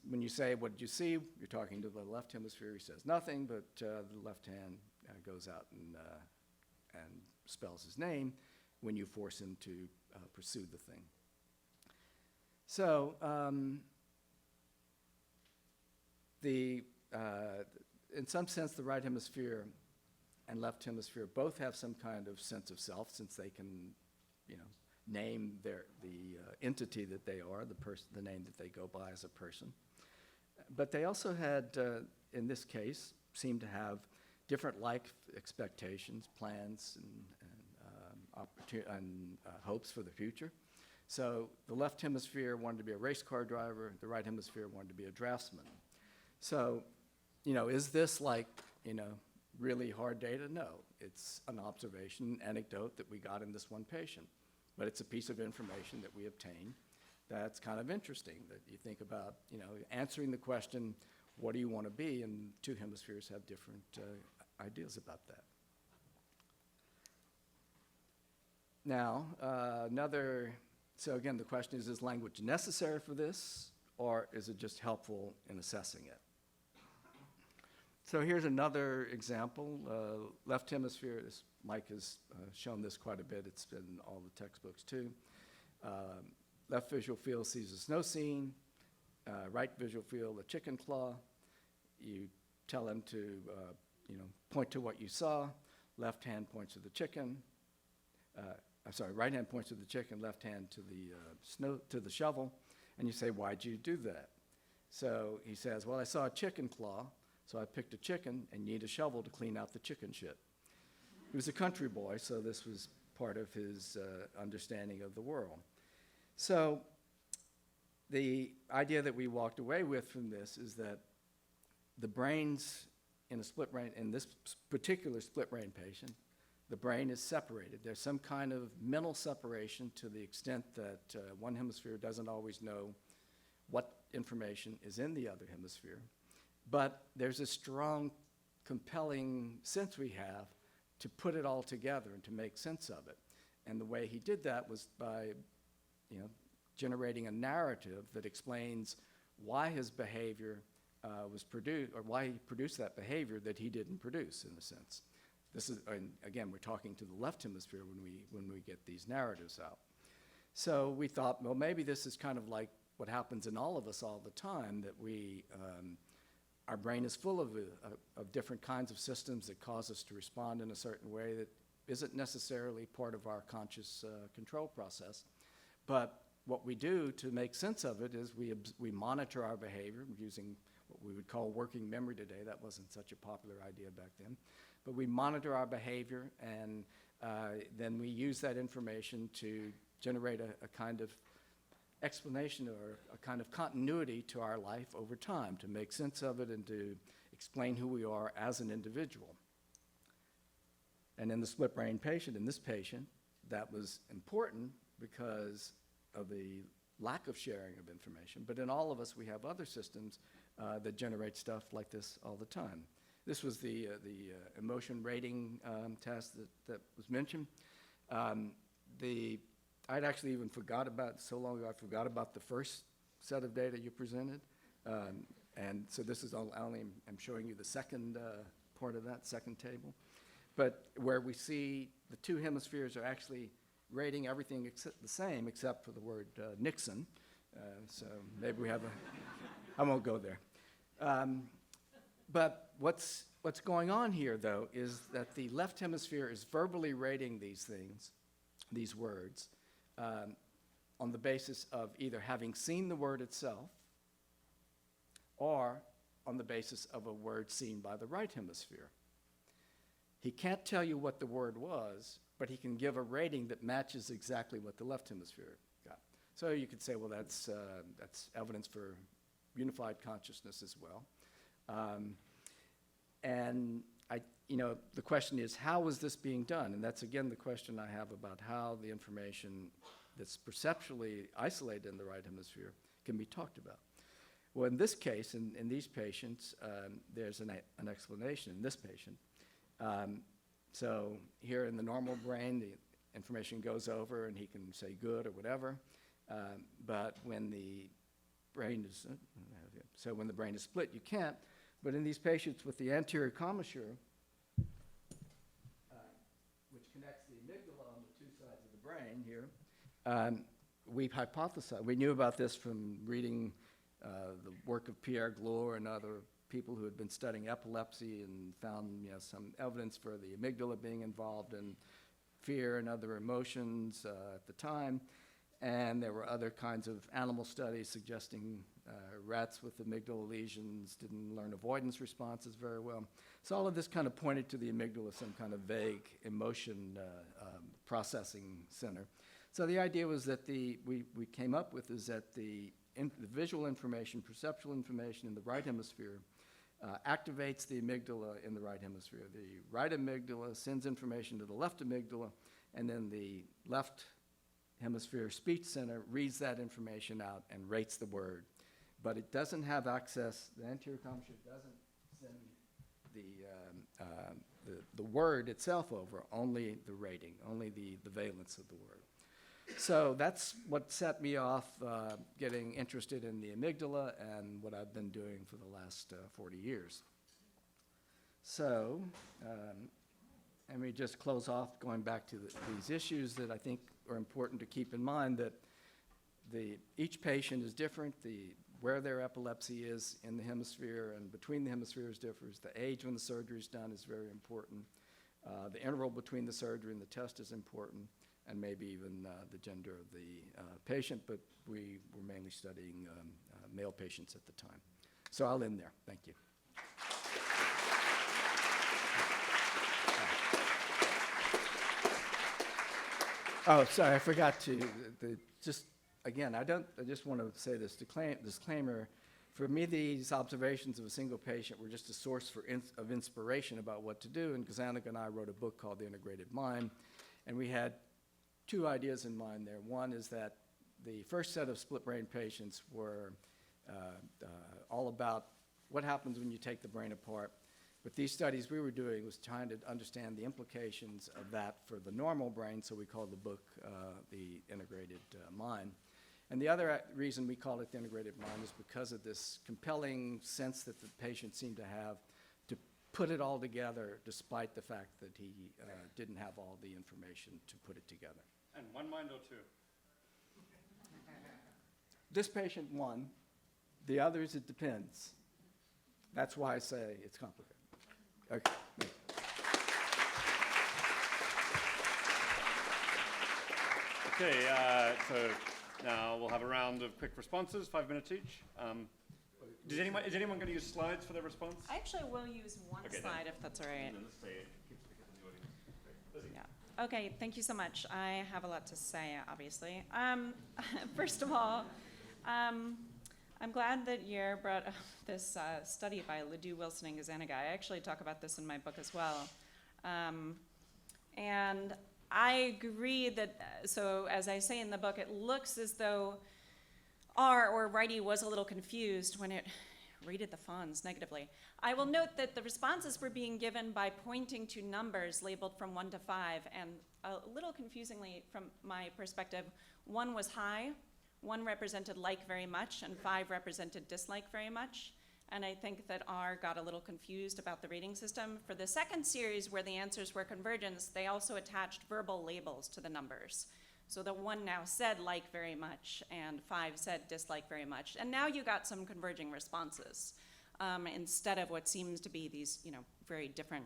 When you say, what did you see? You're talking to the left hemisphere. He says nothing, but the left hand goes out and spells his name when you force him to pursue the thing. So in some sense, the right hemisphere and left hemisphere both have some kind of sense of self, since they can, name the entity that they are, the name that they go by as a person. But they also had, in this case, seem to have different life expectations, plans, and hopes for the future. So the left hemisphere wanted to be a race car driver, the right hemisphere wanted to be a draftsman. So, is this really hard data? No, it's an observation, anecdote that we got in this one patient. But it's a piece of information that we obtained that's kind of interesting, that you think about, answering the question, what do you want to be? And two hemispheres have different ideas about that. Now, so again, the question is language necessary for this, or is it just helpful in assessing it? So here's another example. Left hemisphere, Mike has shown this quite a bit. It's been in all the textbooks too. Left visual field sees a snow scene. Right visual field, a chicken claw. You tell him to, point to what you saw. Left hand points to the chicken. Right hand points to the chicken, left hand to the shovel, and you say, why'd you do that? So he says, well, I saw a chicken claw, so I picked a chicken and need a shovel to clean out the chicken shit. He was a country boy, so this was part of his understanding of the world. So the idea that we walked away with from this is that the brains in this particular split brain patient, the brain is separated. There's some kind of mental separation to the extent that one hemisphere doesn't always know what information is in the other hemisphere. But there's a strong, compelling sense we have to put it all together and to make sense of it. And the way he did that was by, generating a narrative that explains why his behavior was produced, or why he produced that behavior that he didn't produce, in a sense. This is, and again, we're talking to the left hemisphere when we get these narratives out. So we thought, well, maybe this is kind of like what happens in all of us all the time, that our brain is full of different kinds of systems that cause us to respond in a certain way that isn't necessarily part of our conscious control process. But what we do to make sense of it is we monitor our behavior using what we would call working memory today. That wasn't such a popular idea back then. But we monitor our behavior, and then we use that information to generate a kind of explanation or a kind of continuity to our life over time, to make sense of it and to explain who we are as an individual. And in the split brain patient, in this patient, that was important because of the lack of sharing of information. But in all of us, we have other systems that generate stuff like this all the time. This was the emotion rating test that was mentioned. I'd actually even forgot about, so long ago, I forgot about the first set of data you presented. And so this is I'm showing you the second part of that, second table. But where we see the two hemispheres are actually rating everything the same except for the word Nixon. So maybe we have I won't go there. But what's going on here, though, is that the left hemisphere is verbally rating these things, these words, on the basis of either having seen the word itself or on the basis of a word seen by the right hemisphere. He can't tell you what the word was, but he can give a rating that matches exactly what the left hemisphere got. So you could say, well, that's evidence for unified consciousness as well. And the question is, how is this being done? And that's, again, the question I have about how the information that's perceptually isolated in the right hemisphere can be talked about. Well, in this case, in these patients, there's an explanation in this patient. So here in the normal brain, the information goes over and he can say good or whatever. But when the brain is, when the brain is split, you can't. But in these patients with the anterior commissure, which connects the amygdala on the two sides of the brain here, we've hypothesized. We knew about this from reading the work of Pierre Glore and other people who had been studying epilepsy and found some evidence for the amygdala being involved in fear and other emotions at the time. And there were other kinds of animal studies suggesting rats with amygdala lesions didn't learn avoidance responses very well. So all of this kind of pointed to the amygdala, some kind of vague emotion processing center. So the idea was that we came up with is that the visual information, perceptual information in the right hemisphere activates the amygdala in the right hemisphere. The right amygdala sends information to the left amygdala, and then the left hemisphere speech center reads that information out and rates the word. But it doesn't have access, the anterior commissure doesn't send the word itself over, only the rating, only the valence of the word. So that's what set me off getting interested in the amygdala and what I've been doing for the last 40 years. So, and we just close off going back to these issues that I think are important to keep in mind, that each patient is different, where their epilepsy is in the hemisphere and between the hemispheres differs. The age when the surgery is done is very important. The interval between the surgery and the test is important, and maybe even the gender of the patient, but we were mainly studying male patients at the time. So I'll end there. Thank you. Oh, sorry, I forgot to, again, I just want to say this disclaimer. For me, these observations of a single patient were just a source of inspiration about what to do, and Kazanik and I wrote a book called The Integrated Mind, and we had two ideas in mind there. One is that the first set of split brain patients were all about what happens when you take the brain apart. But these studies we were doing was trying to understand the implications of that for the normal brain, so we called the book The Integrated Mind. And the other reason we called it The Integrated Mind is because of this compelling sense that the patient seemed to have to put it all together despite the fact that he didn't have all the information to put it together. And one mind or two? This patient, one. The others, it depends. That's why I say it's complicated. Okay. Okay, so now we'll have a round of quick responses, 5 minutes each. Is anyone going to use slides for their response? I actually will use one Okay, slide then. if that's all right. And then let's say it keeps the audience. Lizzie. Yeah. Okay, thank you so much. I have a lot to say, obviously. First of all, I'm glad that Yair brought up this study by LeDoux, Wilson, and Gazzaniga. I actually talk about this in my book as well. And I agree that, so as I say in the book, it looks as though R, or Righty, was a little confused when it rated the fawns negatively. I will note that the responses were being given by pointing to numbers labeled from 1 to 5, and a little confusingly from my perspective, 1 was high, 1 represented like very much, and 5 represented dislike very much. And I think that R got a little confused about the rating system. For the second series, where the answers were convergence, they also attached verbal labels to the numbers. So the 1 now said like very much, and 5 said dislike very much. And now you got some converging responses, instead of what seems to be these, very different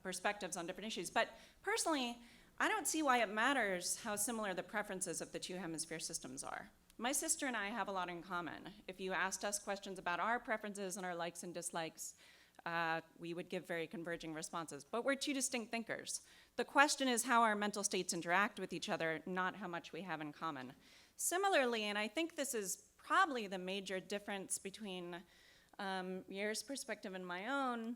perspectives on different issues. But personally, I don't see why it matters how similar the preferences of the two hemisphere systems are. My sister and I have a lot in common. If you asked us questions about our preferences and our likes and dislikes, we would give very converging responses. But we're two distinct thinkers. The question is how our mental states interact with each other, not how much we have in common. Similarly, and I think this is probably the major difference between Yair's perspective and my own,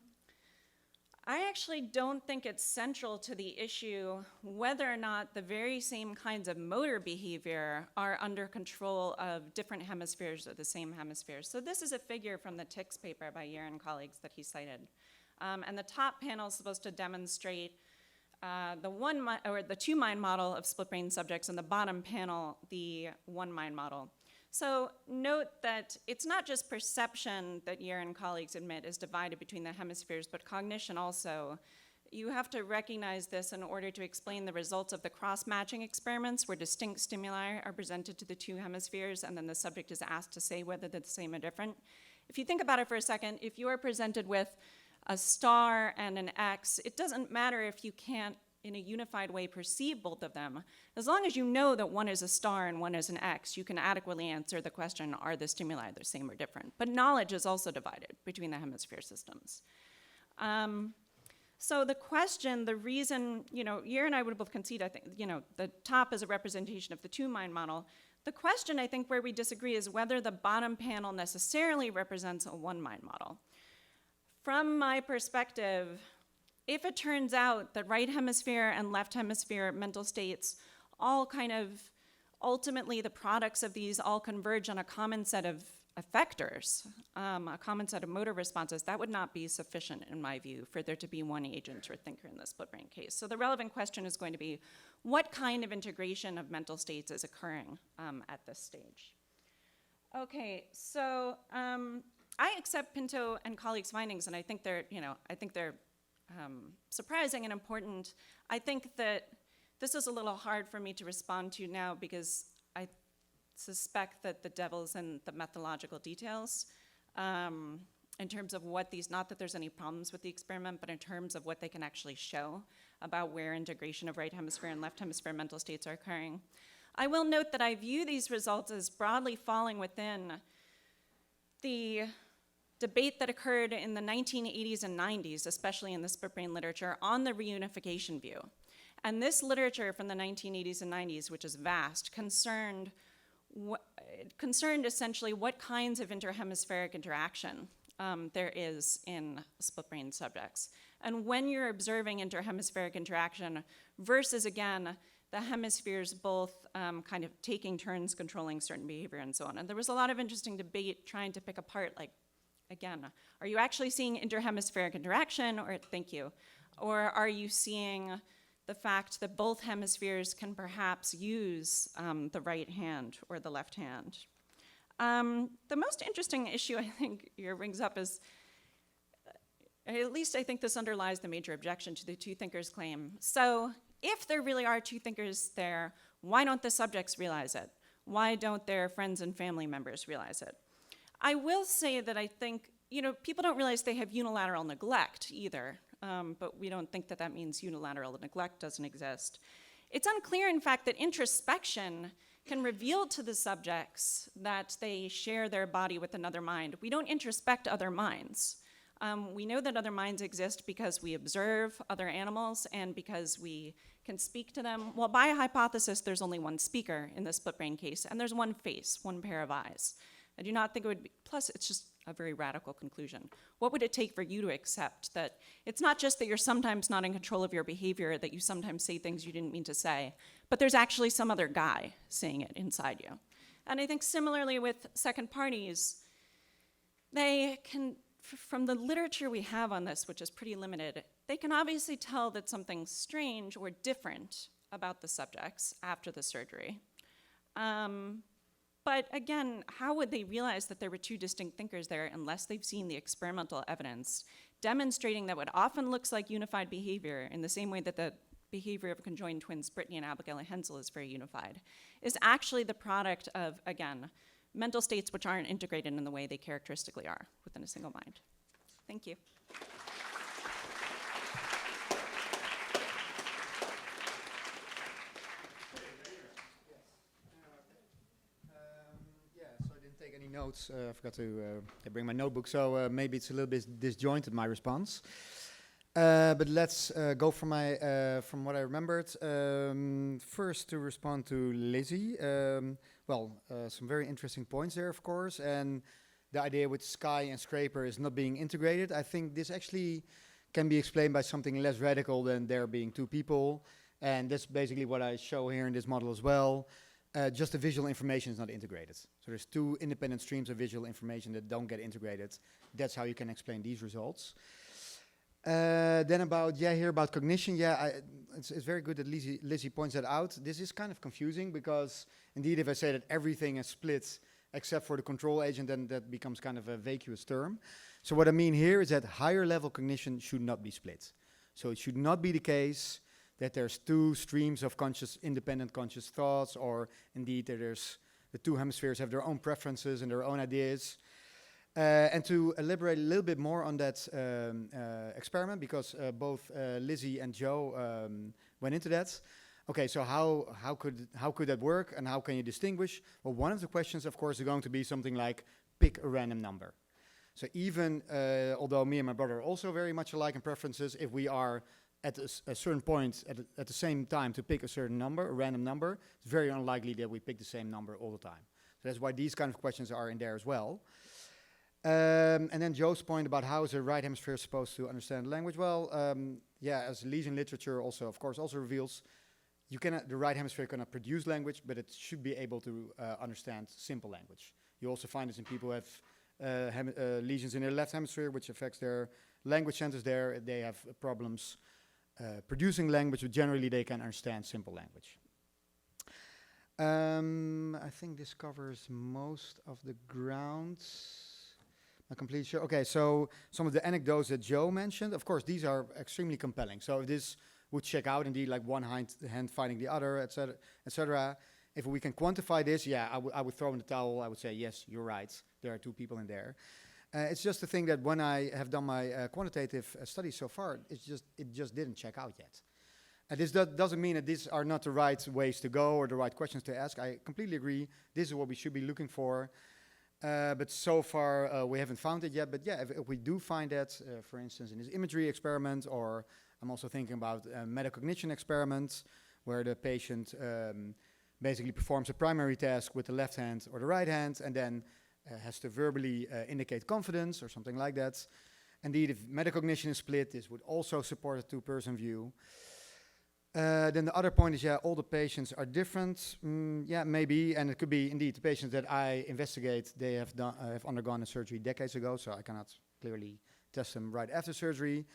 I actually don't think it's central to the issue whether or not the very same kinds of motor behavior are under control of different hemispheres or the same hemispheres. So this is a figure from the Ticks paper by Yer and colleagues that he cited. And the top panel is supposed to demonstrate the two-mind model of split-brain subjects, and the bottom panel, the one-mind model. So note that it's not just perception that Yer and colleagues admit is divided between the hemispheres, but cognition also. You have to recognize this in order to explain the results of the cross-matching experiments where distinct stimuli are presented to the two hemispheres, and then the subject is asked to say whether they're the same or different. If you think about it for a second, if you are presented with a star and an X, it doesn't matter if you can't in a unified way perceive both of them. As long as you know that one is a star and one is an X, you can adequately answer the question, are the stimuli the same or different? But knowledge is also divided between the hemisphere systems. So the question, the reason, Yer and I would both concede, I think, the top is a representation of the two-mind model. The question, I think, where we disagree is whether the bottom panel necessarily represents a one-mind model. From my perspective, if it turns out that right hemisphere and left hemisphere mental states all kind of, ultimately the products of these all converge on a common set of effectors, a common set of motor responses, that would not be sufficient, in my view, for there to be one agent or thinker in the split brain case. So the relevant question is going to be, what kind of integration of mental states is occurring at this stage? Okay, so I accept Pinto and colleagues' findings, and I think they're, surprising and important. I think that this is a little hard for me to respond to now because I suspect that the devil's in the methodological details in terms of what these, not that there's any problems with the experiment, but in terms of what they can actually show about where integration of right hemisphere and left hemisphere mental states are occurring. I will note that I view these results as broadly falling within the debate that occurred in the 1980s and 90s, especially in the split brain literature, on the reunification view. And this literature from the 1980s and 90s, which is vast, concerned essentially what kinds of interhemispheric interaction there is in split brain subjects. And when you're observing interhemispheric interaction versus, again, the hemispheres both kind of taking turns controlling certain behavior and so on. And there was a lot of interesting debate trying to pick apart, like, again, are you actually seeing interhemispheric interaction, or thank you, or are you seeing the fact that both hemispheres can perhaps use the right hand or the left hand? The most interesting issue I think here brings up is, at least I think this underlies the major objection to the two thinkers claim. So if there really are two thinkers there, why don't the subjects realize it? Why don't their friends and family members realize it? I will say that I think, people don't realize they have unilateral neglect either, but we don't think that that means unilateral neglect doesn't exist. It's unclear, in fact, that introspection can reveal to the subjects that they share their body with another mind. We don't introspect other minds. We know that other minds exist because we observe other animals and because we can speak to them. Well, by hypothesis, there's only one speaker in the split brain case, and there's one face, one pair of eyes. I do not think it would be, plus it's just a very radical conclusion. What would it take for you to accept that it's not just that you're sometimes not in control of your behavior, that you sometimes say things you didn't mean to say, but there's actually some other guy saying it inside you? And I think similarly with second parties, they can, from the literature we have on this, which is pretty limited, they can obviously tell that something's strange or different about the subjects after the surgery. But again, how would they realize that there were two distinct thinkers there unless they've seen the experimental evidence demonstrating that what often looks like unified behavior, in the same way that the behavior of conjoined twins Brittany and Abigail Hensel is very unified, is actually the product of, again, mental states which aren't integrated in the way they characteristically are within a single mind. Thank you. Take any notes. I forgot to bring my notebook, so maybe it's a little bit disjointed, my response. But let's go from what I remembered. First, to respond to Lizzie. Some very interesting points there, of course, and the idea with Sky and Scraper is not being integrated. I think this actually can be explained by something less radical than there being two people. And that's basically what I show here in this model as well. Just the visual information is not integrated. So there's two independent streams of visual information that don't get integrated. That's how you can explain these results. Then about cognition. It's very good that Lizzie points that out. This is kind of confusing because indeed if I say that everything is split except for the control agent, then that becomes kind of a vacuous term. So what I mean here is that higher level cognition should not be split. So it should not be the case that there's two streams of independent conscious thoughts, or indeed that there's the two hemispheres have their own preferences and their own ideas. And to elaborate a little bit more on that experiment, because both Lizzie and Joe went into that. Okay, so how could that work, and how can you distinguish? Well, one of the questions, of course, is going to be something like pick a random number. So even although me and my brother are also very much alike in preferences, if we are at a certain point at the same time to pick a certain number, a random number, it's very unlikely that we pick the same number all the time. So that's why these kind of questions are in there as well. And then Joe's point about how is the right hemisphere supposed to understand language? Well, as lesion literature also, of course, also reveals, the right hemisphere cannot produce language, but it should be able to understand simple language. You also find this in people who have lesions in their left hemisphere, which affects their language centers there. They have problems producing language, but generally they can understand simple language. I think this covers most of the ground. Not completely sure. Okay, so some of the anecdotes that Joe mentioned, of course, these are extremely compelling. So if this would check out indeed like one hand fighting the other, etc., etc. If we can quantify this, I would throw in the towel. I would say, yes, you're right. There are two people in there. It's just the thing that when I have done my quantitative studies so far, it just didn't check out yet. This doesn't mean that these are not the right ways to go or the right questions to ask. I completely agree. This is what we should be looking for. But so far, we haven't found it yet. But yeah, if we do find that, for instance, in this imagery experiment, or I'm also thinking about metacognition experiments, where the patient basically performs a primary task with the left hand or the right hand, and then has to verbally indicate confidence or something like that. Indeed, if metacognition is split, this would also support a two-person view. Then the other point is, all the patients are different. Maybe, and it could be indeed the patients that I investigate, they have undergone a surgery decades ago, so I cannot clearly test them right after surgery.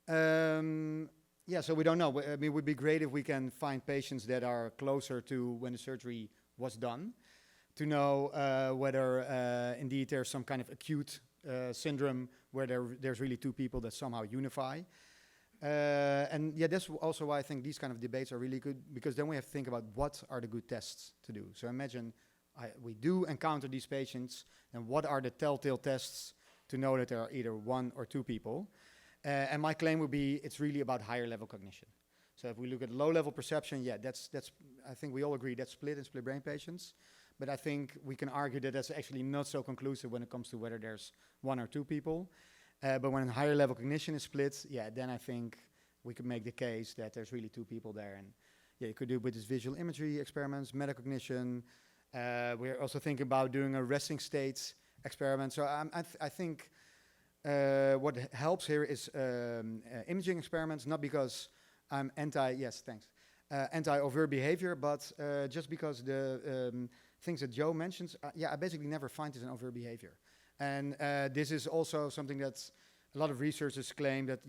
So we don't know. I mean, it would be great if we can find patients that are closer to when the surgery was done, to know whether indeed there's some kind of acute syndrome where there's really two people that somehow unify. That's also why I think these kind of debates are really good, because then we have to think about what are the good tests to do. So imagine we do encounter these patients, and what are the telltale tests to know that there are either one or two people? And my claim would be it's really about higher level cognition. So if we look at low level perception, that's I think we all agree that's split in split brain patients. But I think we can argue that that's actually not so conclusive when it comes to whether there's one or two people. But when higher level cognition is split, then I think we could make the case that there's really two people there. And you could do with this visual imagery experiments, metacognition. We're also thinking about doing a resting state experiment. So I think what helps here is imaging experiments, not because I'm anti-overt behavior, but just because the things that Joe mentions, I basically never find this in overt behavior. And this is also something that a lot of researchers claim that,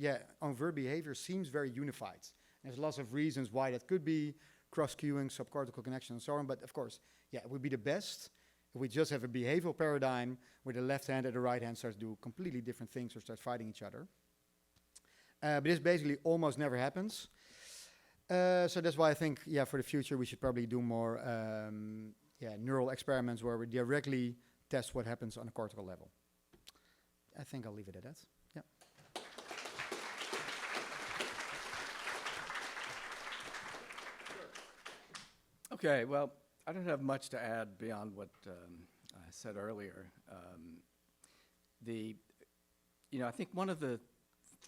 overt behavior seems very unified. There's lots of reasons why that could be, cross-cueing, subcortical connection, and so on. But of course, it would be the best if we just have a behavioral paradigm where the left hand and the right hand starts to do completely different things or start fighting each other. But this basically almost never happens. So that's why I think, for the future, we should probably do more neural experiments where we directly test what happens on a cortical level. I think I'll leave it at that. Yeah. Okay, well, I don't have much to add beyond what I said earlier. I think one of the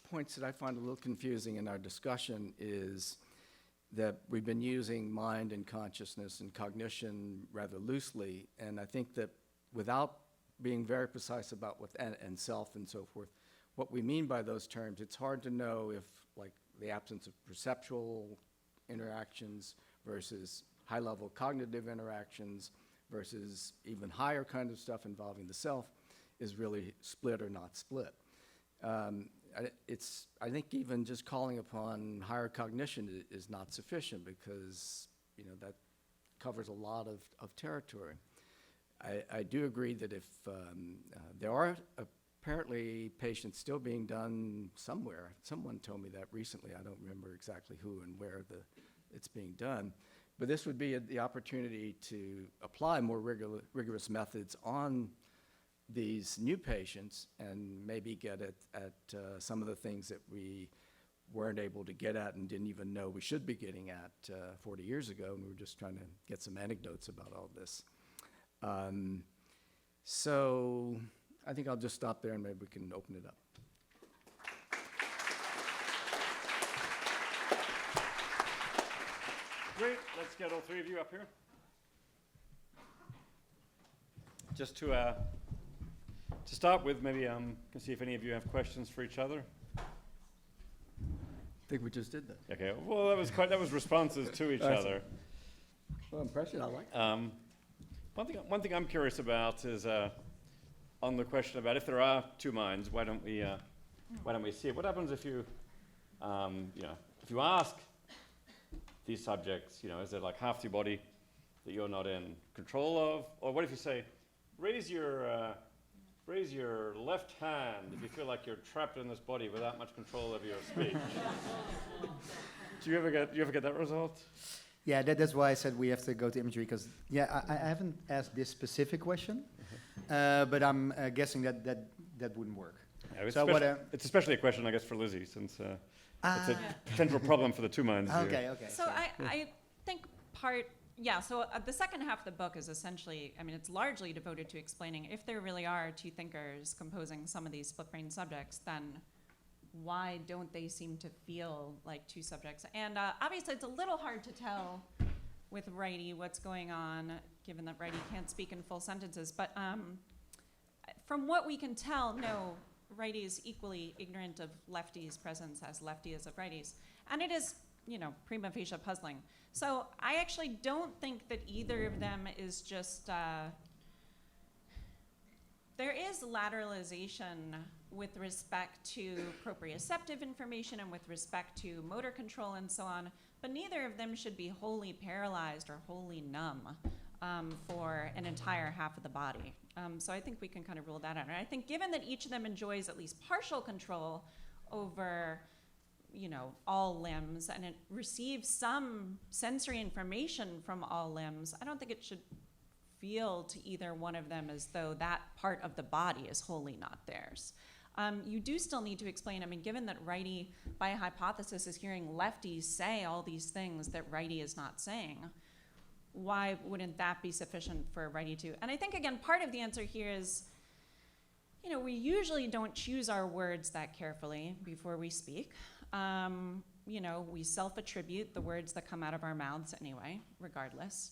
points that I find a little confusing in our discussion is that we've been using mind and consciousness and cognition rather loosely, and I think that without being very precise about what and self and so forth, what we mean by those terms, it's hard to know if, like, the absence of perceptual interactions versus high-level cognitive interactions versus even higher kind of stuff involving the self is really split or not split. I think even just calling upon higher cognition is not sufficient because, that covers a lot of territory. I do agree that if there are apparently patients still being done somewhere. Someone told me that recently. I don't remember exactly who and where it's being done. But this would be the opportunity to apply more rigorous methods on these new patients and maybe get at some of the things that we weren't able to get at and didn't even know we should be getting at 40 years ago, and we were just trying to get some anecdotes about all this. So I think I'll just stop there and maybe we can open it up. Great, let's get all three of you up here. Just to start with, maybe can see if any of you have questions for each other. I think we just did that. Okay, well that was responses to each other. Well, impression, I like. One thing I'm curious about is on the question about if there are two minds, why don't we see it? What happens if you if you ask these subjects, is there like half your body that you're not in control of? Or what if you say, raise your left hand if you feel like you're trapped in this body without much control over your speech? Do you ever get that result? Yeah, that's why I said we have to go to imagery, because I haven't asked this specific question, but I'm guessing that wouldn't work. Yeah, it's especially a question, I guess, for Lizzie, since it's a potential problem for the two minds. Okay. So I think so the second half of the book is essentially, it's largely devoted to explaining if there really are two thinkers composing some of these split brain subjects, then why don't they seem to feel like two subjects? And obviously it's a little hard to tell with righty what's going on, given that righty can't speak in full sentences. But from what we can tell, no, righty is equally ignorant of lefty's presence as lefty is of righty's. And it is, prima facie puzzling. So I actually don't think that either of them is just, there is lateralization with respect to proprioceptive information and with respect to motor control and so on, but neither of them should be wholly paralyzed or wholly numb for an entire half of the body. So I think we can kind of rule that out. And I think given that each of them enjoys at least partial control over all limbs, and it receives some sensory information from all limbs, I don't think it should feel to either one of them as though that part of the body is wholly not theirs. You do still need to explain, given that righty, by hypothesis, is hearing lefties say all these things that righty is not saying, why wouldn't that be sufficient for righty to? And I think, again, part of the answer here is, we usually don't choose our words that carefully before we speak. We self-attribute the words that come out of our mouths anyway, regardless.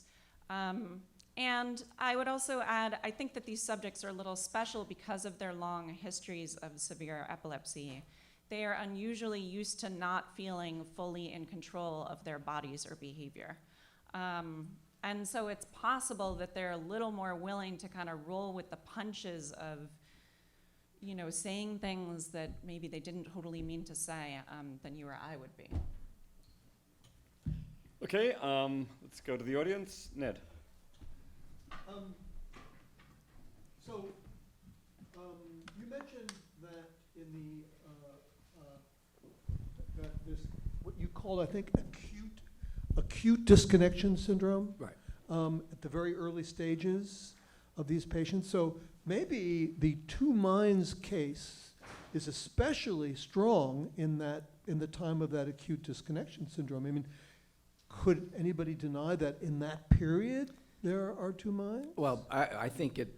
And I would also add, I think that these subjects are a little special because of their long histories of severe epilepsy. They are unusually used to not feeling fully in control of their bodies or behavior. And so it's possible that they're a little more willing to kind of roll with the punches of saying things that maybe they didn't totally mean to say than you or I would be. Okay, let's go to the audience. Ned. You mentioned that in that this what you called, I think, acute disconnection syndrome. Right. At the very early stages of these patients. So maybe the two minds case is especially strong in the time of that acute disconnection syndrome. Could anybody deny that in that period there are two minds? Well, I think it,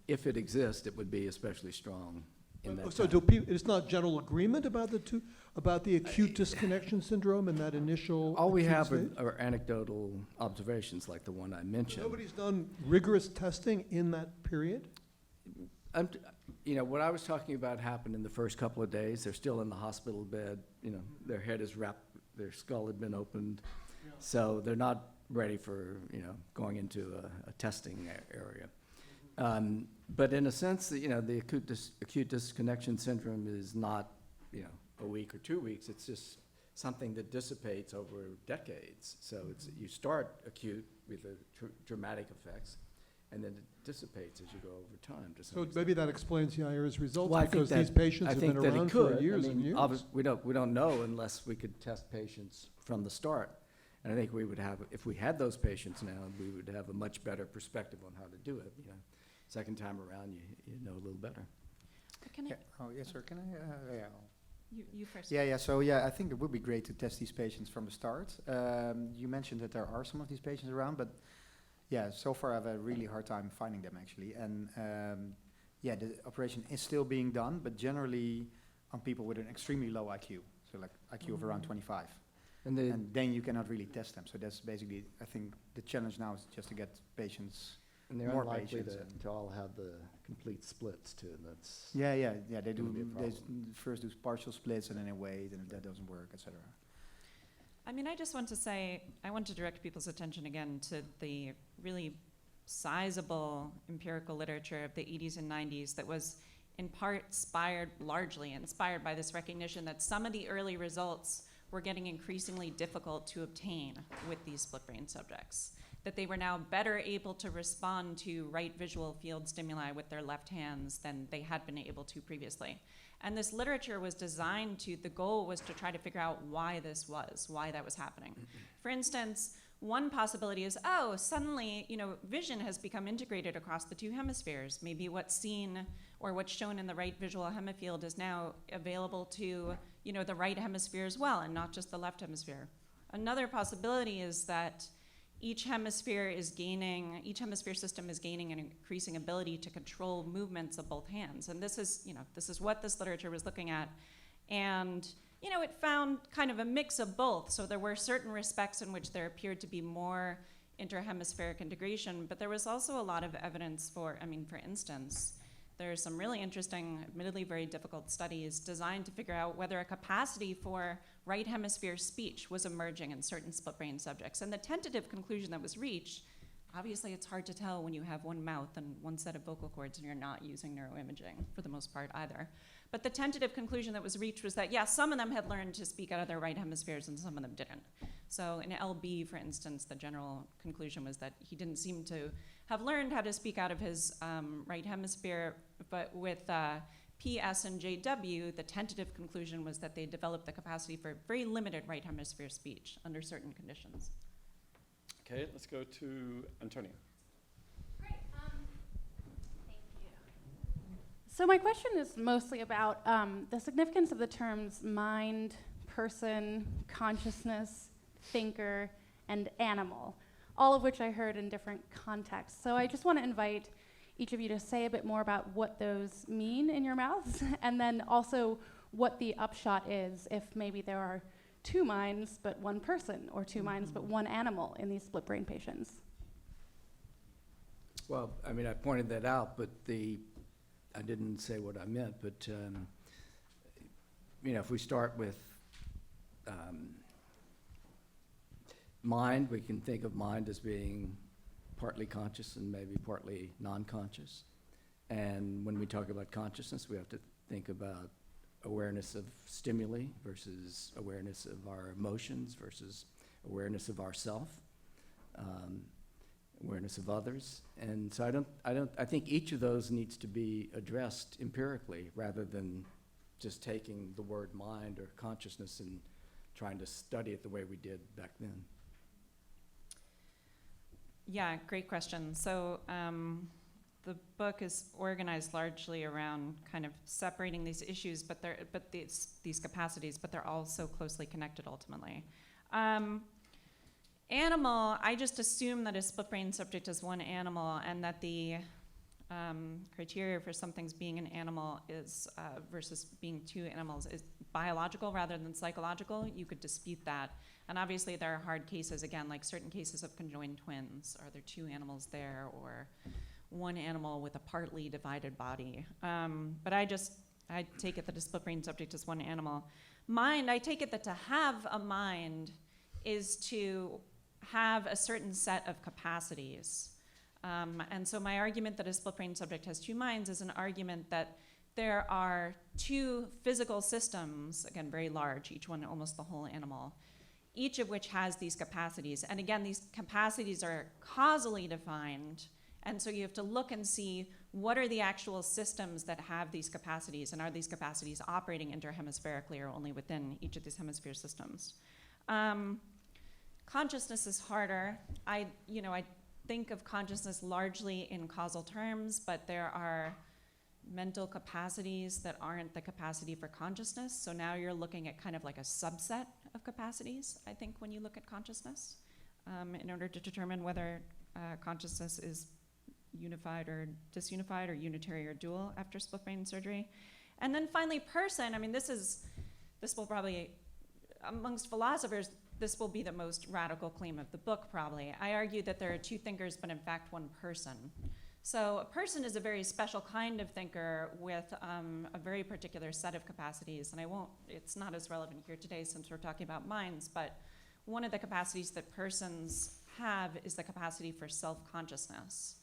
if it exists, it would be especially strong in that So time. it's not general agreement about the acute disconnection syndrome and that initial All we acute have state? are anecdotal observations like the one I mentioned. Nobody's done rigorous testing in that period? You know, what I was talking about happened in the first couple of days. They're still in the hospital bed, you know, their head is wrapped, their skull had been opened. So they're not ready for, you know, going into a testing area. But in a sense, you know, the acute disconnection syndrome is not, you know, a week or 2 weeks. It's just something that dissipates over decades. So it's, you start acute with the dramatic effects, and then it dissipates as you go over time to some So extent. maybe that explains Yair's results, Well, I think because these that- patients I have think been that it around could. for years I and mean, years. We don't know unless we could test patients from the start. And I think we would have, if we had those patients now, we would have a much better perspective on how to do it. You know, second time around, you know a little better. Can I, Yeah. Oh, yes, sir. Can I? Yeah. you first. Yeah. So yeah, I think it would be great to test these patients from the start. You mentioned that there are some of these patients around, but yeah, so far I have a really hard time finding them actually. And yeah, the operation is still being done, but generally on people with an extremely low IQ, so like IQ of around 25. And And then you cannot really test them. So that's basically, I think, the challenge now is just to get patients. And they're more unlikely patients to all have the complete splits too, that's. Yeah. They Gonna be a do. First do partial splits and then they wait, and if that doesn't work, etc. I mean, I just want to say, I want to direct people's attention again to the really sizable empirical literature of the 80s and 90s that was in part largely inspired by this recognition that some of the early results were getting increasingly difficult to obtain with these split brain subjects, that they were now better able to respond to right visual field stimuli with their left hands than they had been able to previously. And this literature was designed to, the goal was to try to figure out why that was happening. For instance, one possibility is, oh, suddenly, you know, vision has become integrated across the two hemispheres. Maybe what's seen or what's shown in the right visual hemifield is now available to, you know, the right hemisphere as well, and not just the left hemisphere. Another possibility is that each hemisphere system is gaining an increasing ability to control movements of both hands. And this is what this literature was looking at. And, you know, it found kind of a mix of both. So there were certain respects in which there appeared to be more interhemispheric integration, but there was also a lot of evidence for instance, there's some really interesting, admittedly very difficult studies designed to figure out whether a capacity for right hemisphere speech was emerging in certain split brain subjects. And the tentative conclusion that was reached, obviously it's hard to tell when you have one mouth and one set of vocal cords and you're not using neuroimaging for the most part either. But the tentative conclusion that was reached was that, yeah, some of them had learned to speak out of their right hemispheres and some of them didn't. So in LB, for instance, the general conclusion was that he didn't seem to have learned how to speak out of his right hemisphere, but with PS and JW, the tentative conclusion was that they developed the capacity for very limited right hemisphere speech under certain conditions. Okay, let's go to Antonia. Great. Thank you. So my question is mostly about the significance of the terms mind, person, consciousness, thinker, and animal, all of which I heard in different contexts. So I just want to invite each of you to say a bit more about what those mean in your mouths, and then also what the upshot is if maybe there are two minds but one person, or two minds but one animal in these split brain patients. Well, I mean, I pointed that out, but I didn't say what I meant, but, you know, if we start with mind, we can think of mind as being partly conscious and maybe partly non-conscious. And when we talk about consciousness, we have to think about awareness of stimuli versus awareness of our emotions versus awareness of ourself, awareness of others. And so I think each of those needs to be addressed empirically rather than just taking the word mind or consciousness and trying to study it the way we did back then. Yeah, great question. So the book is organized largely around kind of separating these issues, but these capacities, but they're all so closely connected ultimately. Animal, I just assume that a split brain subject is one animal, and that the criteria for something's being an animal is versus being two animals is biological rather than psychological. You could dispute that. And obviously there are hard cases, again, like certain cases of conjoined twins. Are there two animals there, or one animal with a partly divided body. But I take it that a split brain subject is one animal. Mind, I take it that to have a mind is to have a certain set of capacities. And so my argument that a split brain subject has two minds is an argument that there are two physical systems, again, very large, each one almost the whole animal, each of which has these capacities. And again, these capacities are causally defined. And so you have to look and see what are the actual systems that have these capacities, and are these capacities operating interhemispherically or only within each of these hemisphere systems. Consciousness is harder. I think of consciousness largely in causal terms, but there are mental capacities that aren't the capacity for consciousness. So now you're looking at kind of like a subset of capacities, I think, when you look at consciousness, in order to determine whether consciousness is unified or disunified or unitary or dual after split brain surgery. And then finally, person. I mean, this will probably, amongst philosophers, this will be the most radical claim of the book, probably. I argue that there are two thinkers, but in fact one person. So a person is a very special kind of thinker with a very particular set of capacities, and it's not as relevant here today since we're talking about minds, but one of the capacities that persons have is the capacity for self-consciousness.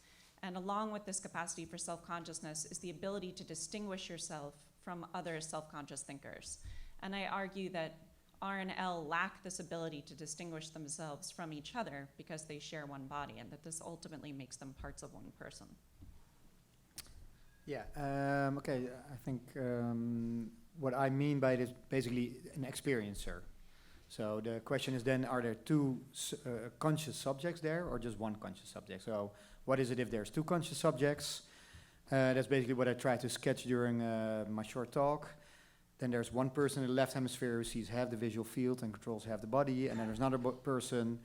And along with this capacity for self-consciousness is the ability to distinguish yourself from other self-conscious thinkers. And I argue that R and L lack this ability to distinguish themselves from each other because they share one body, and that this ultimately makes them parts of one person. Yeah, okay, I think what I mean by it is basically an experiencer. So the question is then, are there two conscious subjects there or just one conscious subject? So what is it if there's two conscious subjects? That's basically what I tried to sketch during my short talk. Then there's one person in the left hemisphere who sees half the visual field and controls half the body, and then there's another person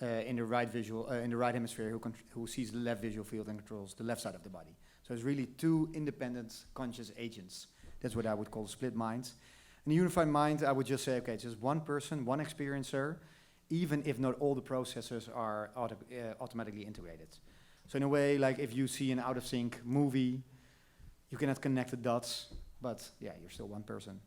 in the right hemisphere who sees the left visual field and controls the left side of the body. So it's really two independent conscious agents. That's what I would call a split mind. In a unified mind, I would just say, okay, it's just one person, one experiencer, even if not all the processors are automatically integrated. So in a way, like if you see an out-of-sync movie, you cannot connect the dots, but yeah, you're still one person.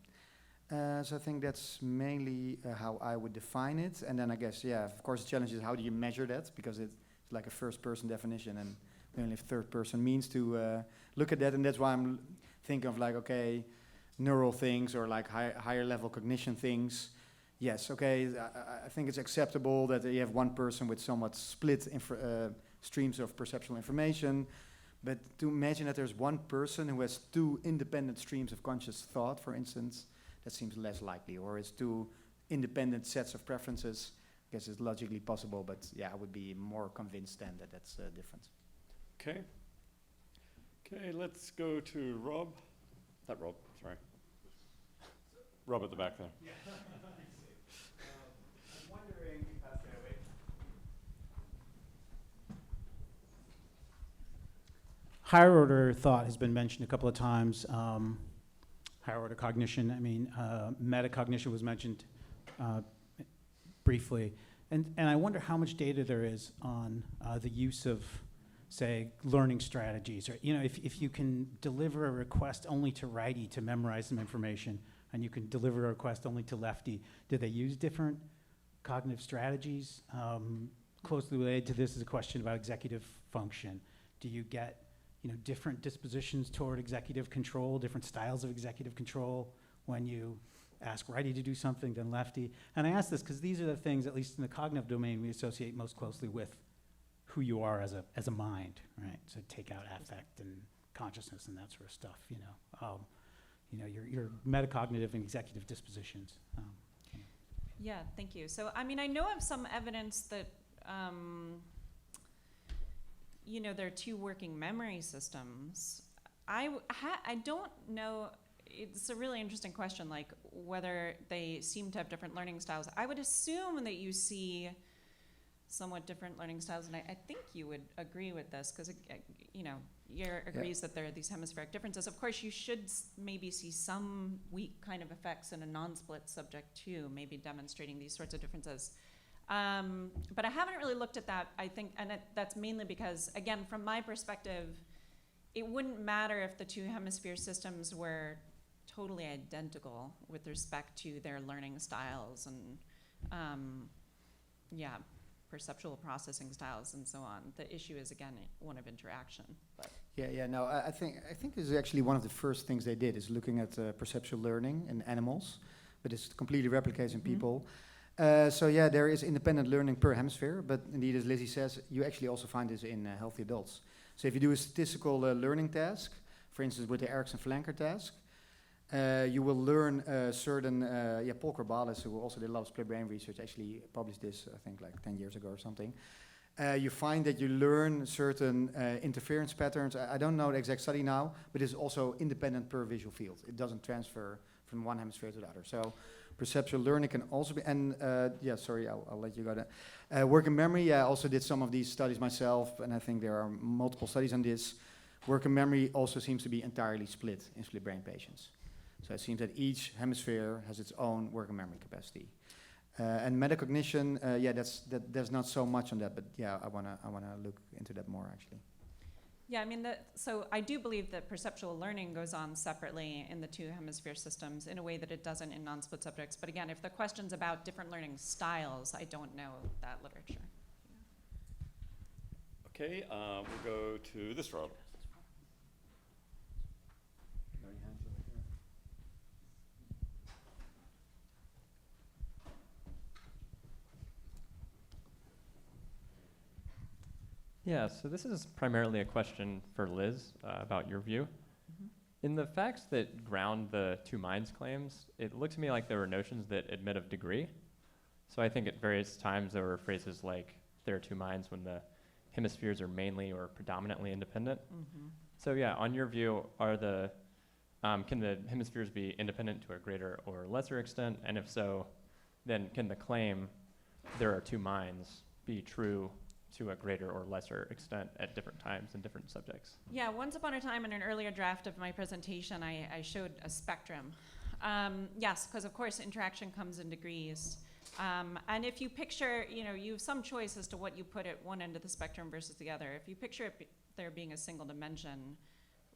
So I think that's mainly how I would define it. And then I guess, yeah, of course the challenge is how do you measure that? Because it's like a first-person definition, and only if third-person means to look at that. And that's why I'm thinking of like, okay, neural things or like higher level cognition things. Yes, okay, I think it's acceptable that you have one person with somewhat split streams of perceptual information. But to imagine that there's one person who has two independent streams of conscious thought, for instance, that seems less likely. Or it's two independent sets of preferences. I guess it's logically possible, but yeah, I would be more convinced then that that's different. Okay. Okay, let's go to Rob. Not Rob, sorry. Rob at the back there. Yeah. I'm wondering, higher order thought has been mentioned a couple of times. Higher order cognition, I mean, metacognition was mentioned briefly. And I wonder how much data there is on the use of, say, learning strategies. Or, you know, if you can deliver a request only to righty to memorize some information, and you can deliver a request only to lefty, do they use different cognitive strategies? Closely related to this is a question about executive function. Do you get, you know, different dispositions toward executive control, different styles of executive control when you ask righty to do something than lefty? And I ask this because these are the things, at least in the cognitive domain, we associate most closely with who you are as a mind, right? So take out affect and consciousness and that sort of stuff, you know. Your metacognitive and executive dispositions. Yeah, thank you. So, I mean, I know of some evidence that, there are two working memory systems. I don't know, it's a really interesting question, like whether they seem to have different learning styles. I would assume that you see somewhat different learning styles, and I think you would agree with this, because, Yer agrees that there are these hemispheric differences. Of course, you should maybe see some weak kind of effects in a non-split subject too, maybe demonstrating these sorts of differences. But I haven't really looked at that, I think, and that's mainly because, again, from my perspective, it wouldn't matter if the two hemisphere systems were totally identical with respect to their learning styles and, perceptual processing styles and so on. The issue is, again, one of interaction. But No, I think this is actually one of the first things they did, is looking at perceptual learning in animals, but it's completely replicates in people. There is independent learning per hemisphere, but indeed, as Lizzie says, you actually also find this in healthy adults. So if you do a statistical learning task, for instance, with the Erickson-Flanker task, you will learn certain, Paul Corbalis, who also did a lot of split brain research, actually published this, I think, like 10 years ago or something. You find that you learn certain interference patterns. I don't know the exact study now, but it's also independent per visual field. It doesn't transfer from one hemisphere to the other. So perceptual learning can also be, and I'll let you go there. Working memory, I also did some of these studies myself, and I think there are multiple studies on this. Working memory also seems to be entirely split in split brain patients. So it seems that each hemisphere has its own working memory capacity. And metacognition, there's not so much on that, but I wanna look into that more actually. yeah, I mean, so I do believe that perceptual learning goes on separately in the two hemisphere systems in a way that it doesn't in non-split subjects. But again, if the question's about different learning styles, I don't know that literature. Okay, we'll go to this row. Yeah, so this is primarily a question for Liz about your view. In the facts that ground the two minds claims, it looked to me like there were notions that admit of degree. So I think at various times there were phrases like, there are two minds when the hemispheres are mainly or predominantly independent. So yeah, on your view, can the hemispheres be independent to a greater or lesser extent? And if so, then can the claim, there are two minds, be true to a greater or lesser extent at different times and different subjects? Yeah, once upon a time in an earlier draft of my presentation, I showed a spectrum. Yes, because of course interaction comes in degrees. And if you picture, you have some choice as to what you put at one end of the spectrum versus the other. If you picture there being a single dimension,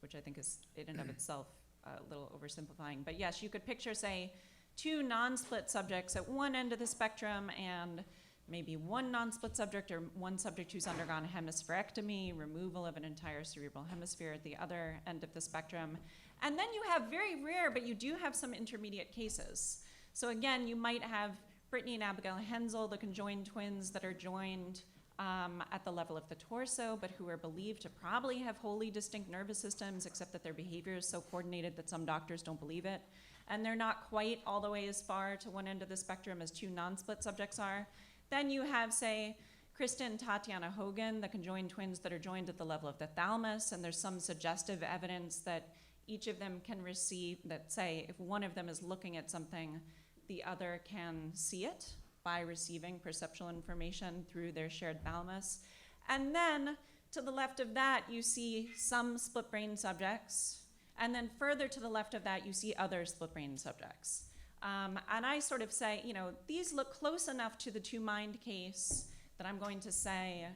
which I think is in and of itself a little oversimplifying, but yes, you could picture, say, two non-split subjects at one end of the spectrum and maybe one non-split subject or one subject who's undergone hemispherectomy, removal of an entire cerebral hemisphere at the other end of the spectrum. And then you have very rare, but you do have some intermediate cases. So again, you might have Brittany and Abigail Hensel, the conjoined twins that are joined at the level of the torso, but who are believed to probably have wholly distinct nervous systems, except that their behavior is so coordinated that some doctors don't believe it. And they're not quite all the way as far to one end of the spectrum as two non-split subjects are. Then you have, say, Kristen and Tatiana Hogan, the conjoined twins that are joined at the level of the thalamus, and there's some suggestive evidence that each of them can receive, that say, if one of them is looking at something, the other can see it by receiving perceptual information through their shared thalamus. And then to the left of that, you see some split brain subjects. And then further to the left of that, you see other split brain subjects. And I sort of say, these look close enough to the two mind case that I'm going to say,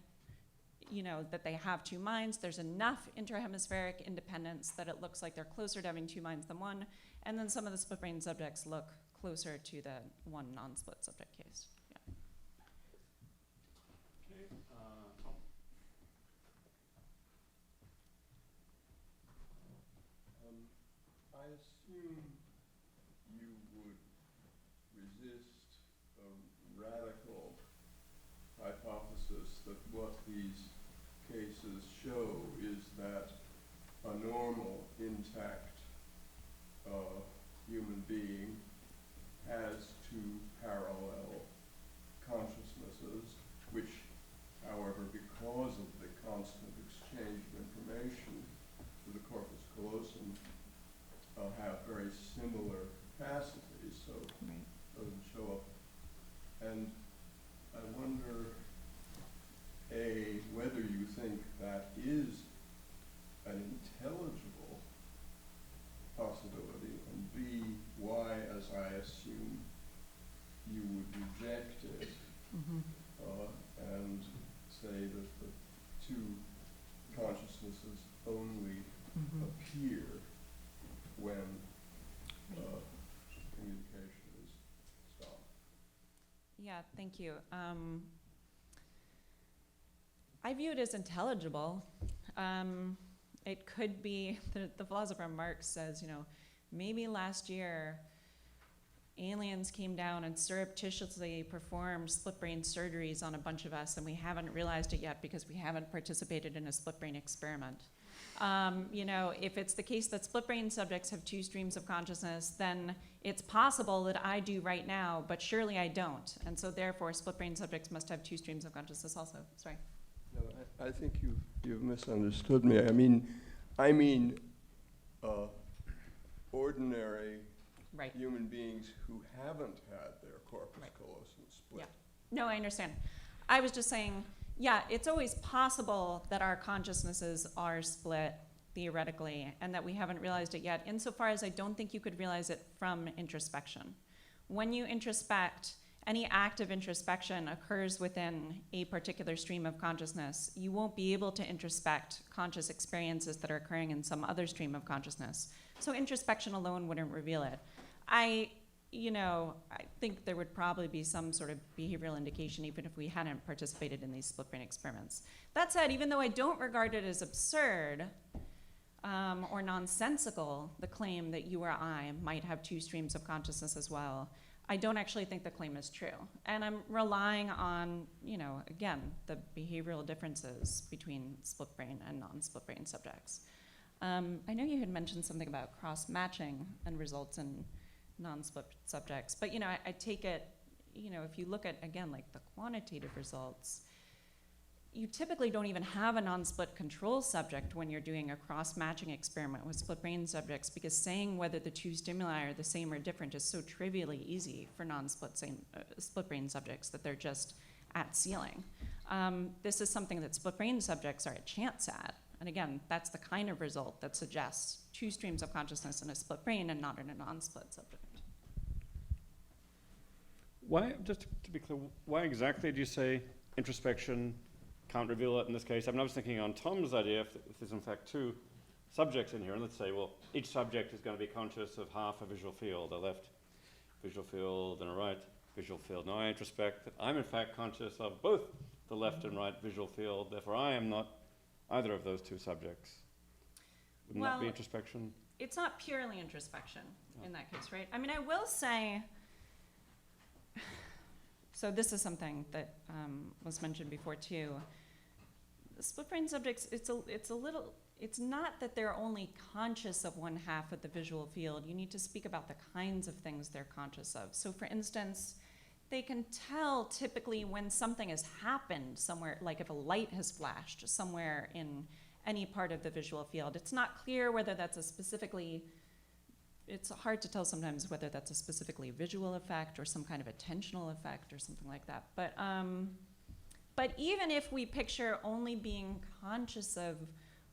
that they have two minds. There's enough interhemispheric independence that it looks like they're closer to having two minds than one. And then some of the split brain subjects look closer to the one non-split subject case. Yeah. Okay, I assume you would resist a radical hypothesis that what these cases show is that a normal, intact human being has two parallel consciousnesses, which, however, because of the constant exchange of information with the corpus callosum, have very similar capacities, so it doesn't show up. And I wonder, A, whether you think that is an intelligible possibility, and B, why, as I assume, you would reject it, and say that the two consciousnesses only appear when communication is stopped. Yeah, thank you. I view it as intelligible. It could be, the philosopher Marx says, maybe last year aliens came down and surreptitiously performed split brain surgeries on a bunch of us, and we haven't realized it yet because we haven't participated in a split brain experiment. If it's the case that split brain subjects have two streams of consciousness, then it's possible that I do right now, but surely I don't. And so therefore, split brain subjects must have two streams of consciousness also. Sorry. No, I think you've misunderstood me. I mean, ordinary Right. human beings who haven't had their corpus Right. callosum split. Yeah. No, I understand. I was just saying, yeah, it's always possible that our consciousnesses are split theoretically and that we haven't realized it yet, insofar as I don't think you could realize it from introspection. When you introspect, any act of introspection occurs within a particular stream of consciousness. You won't be able to introspect conscious experiences that are occurring in some other stream of consciousness. So introspection alone wouldn't reveal it. I think there would probably be some sort of behavioral indication even if we hadn't participated in these split brain experiments. That said, even though I don't regard it as absurd or nonsensical, the claim that you or I might have two streams of consciousness as well, I don't actually think the claim is true. And I'm relying on, again, the behavioral differences between split brain and non-split brain subjects. I know you had mentioned something about cross-matching and results in non-split subjects, but I take it, if you look at, again, like the quantitative results, you typically don't even have a non-split control subject when you're doing a cross-matching experiment with split brain subjects, because saying whether the two stimuli are the same or different is so trivially easy for non-split split brain subjects that they're just at ceiling. This is something that split brain subjects are at chance at. And again, that's the kind of result that suggests two streams of consciousness in a split brain and not in a non-split subject. Why, just to be clear, why exactly do you say introspection can't reveal it in this case? I was thinking on Tom's idea, if there's in fact two subjects in here, and let's say, well, each subject is going to be conscious of half a visual field, a left visual field and a right visual field. Now I introspect that I'm in fact conscious of both the left and right visual field, therefore I am not either of those two subjects. Wouldn't that be introspection? It's not purely introspection in that case, right? I will say, so this is something that was mentioned before too. The split brain subjects, it's not that they're only conscious of one half of the visual field. You need to speak about the kinds of things they're conscious of. So for instance, they can tell typically when something has happened somewhere, like if a light has flashed somewhere in any part of the visual field. It's not clear whether that's it's hard to tell sometimes whether that's a specifically visual effect or some kind of attentional effect or something like that. But even if we picture only being conscious of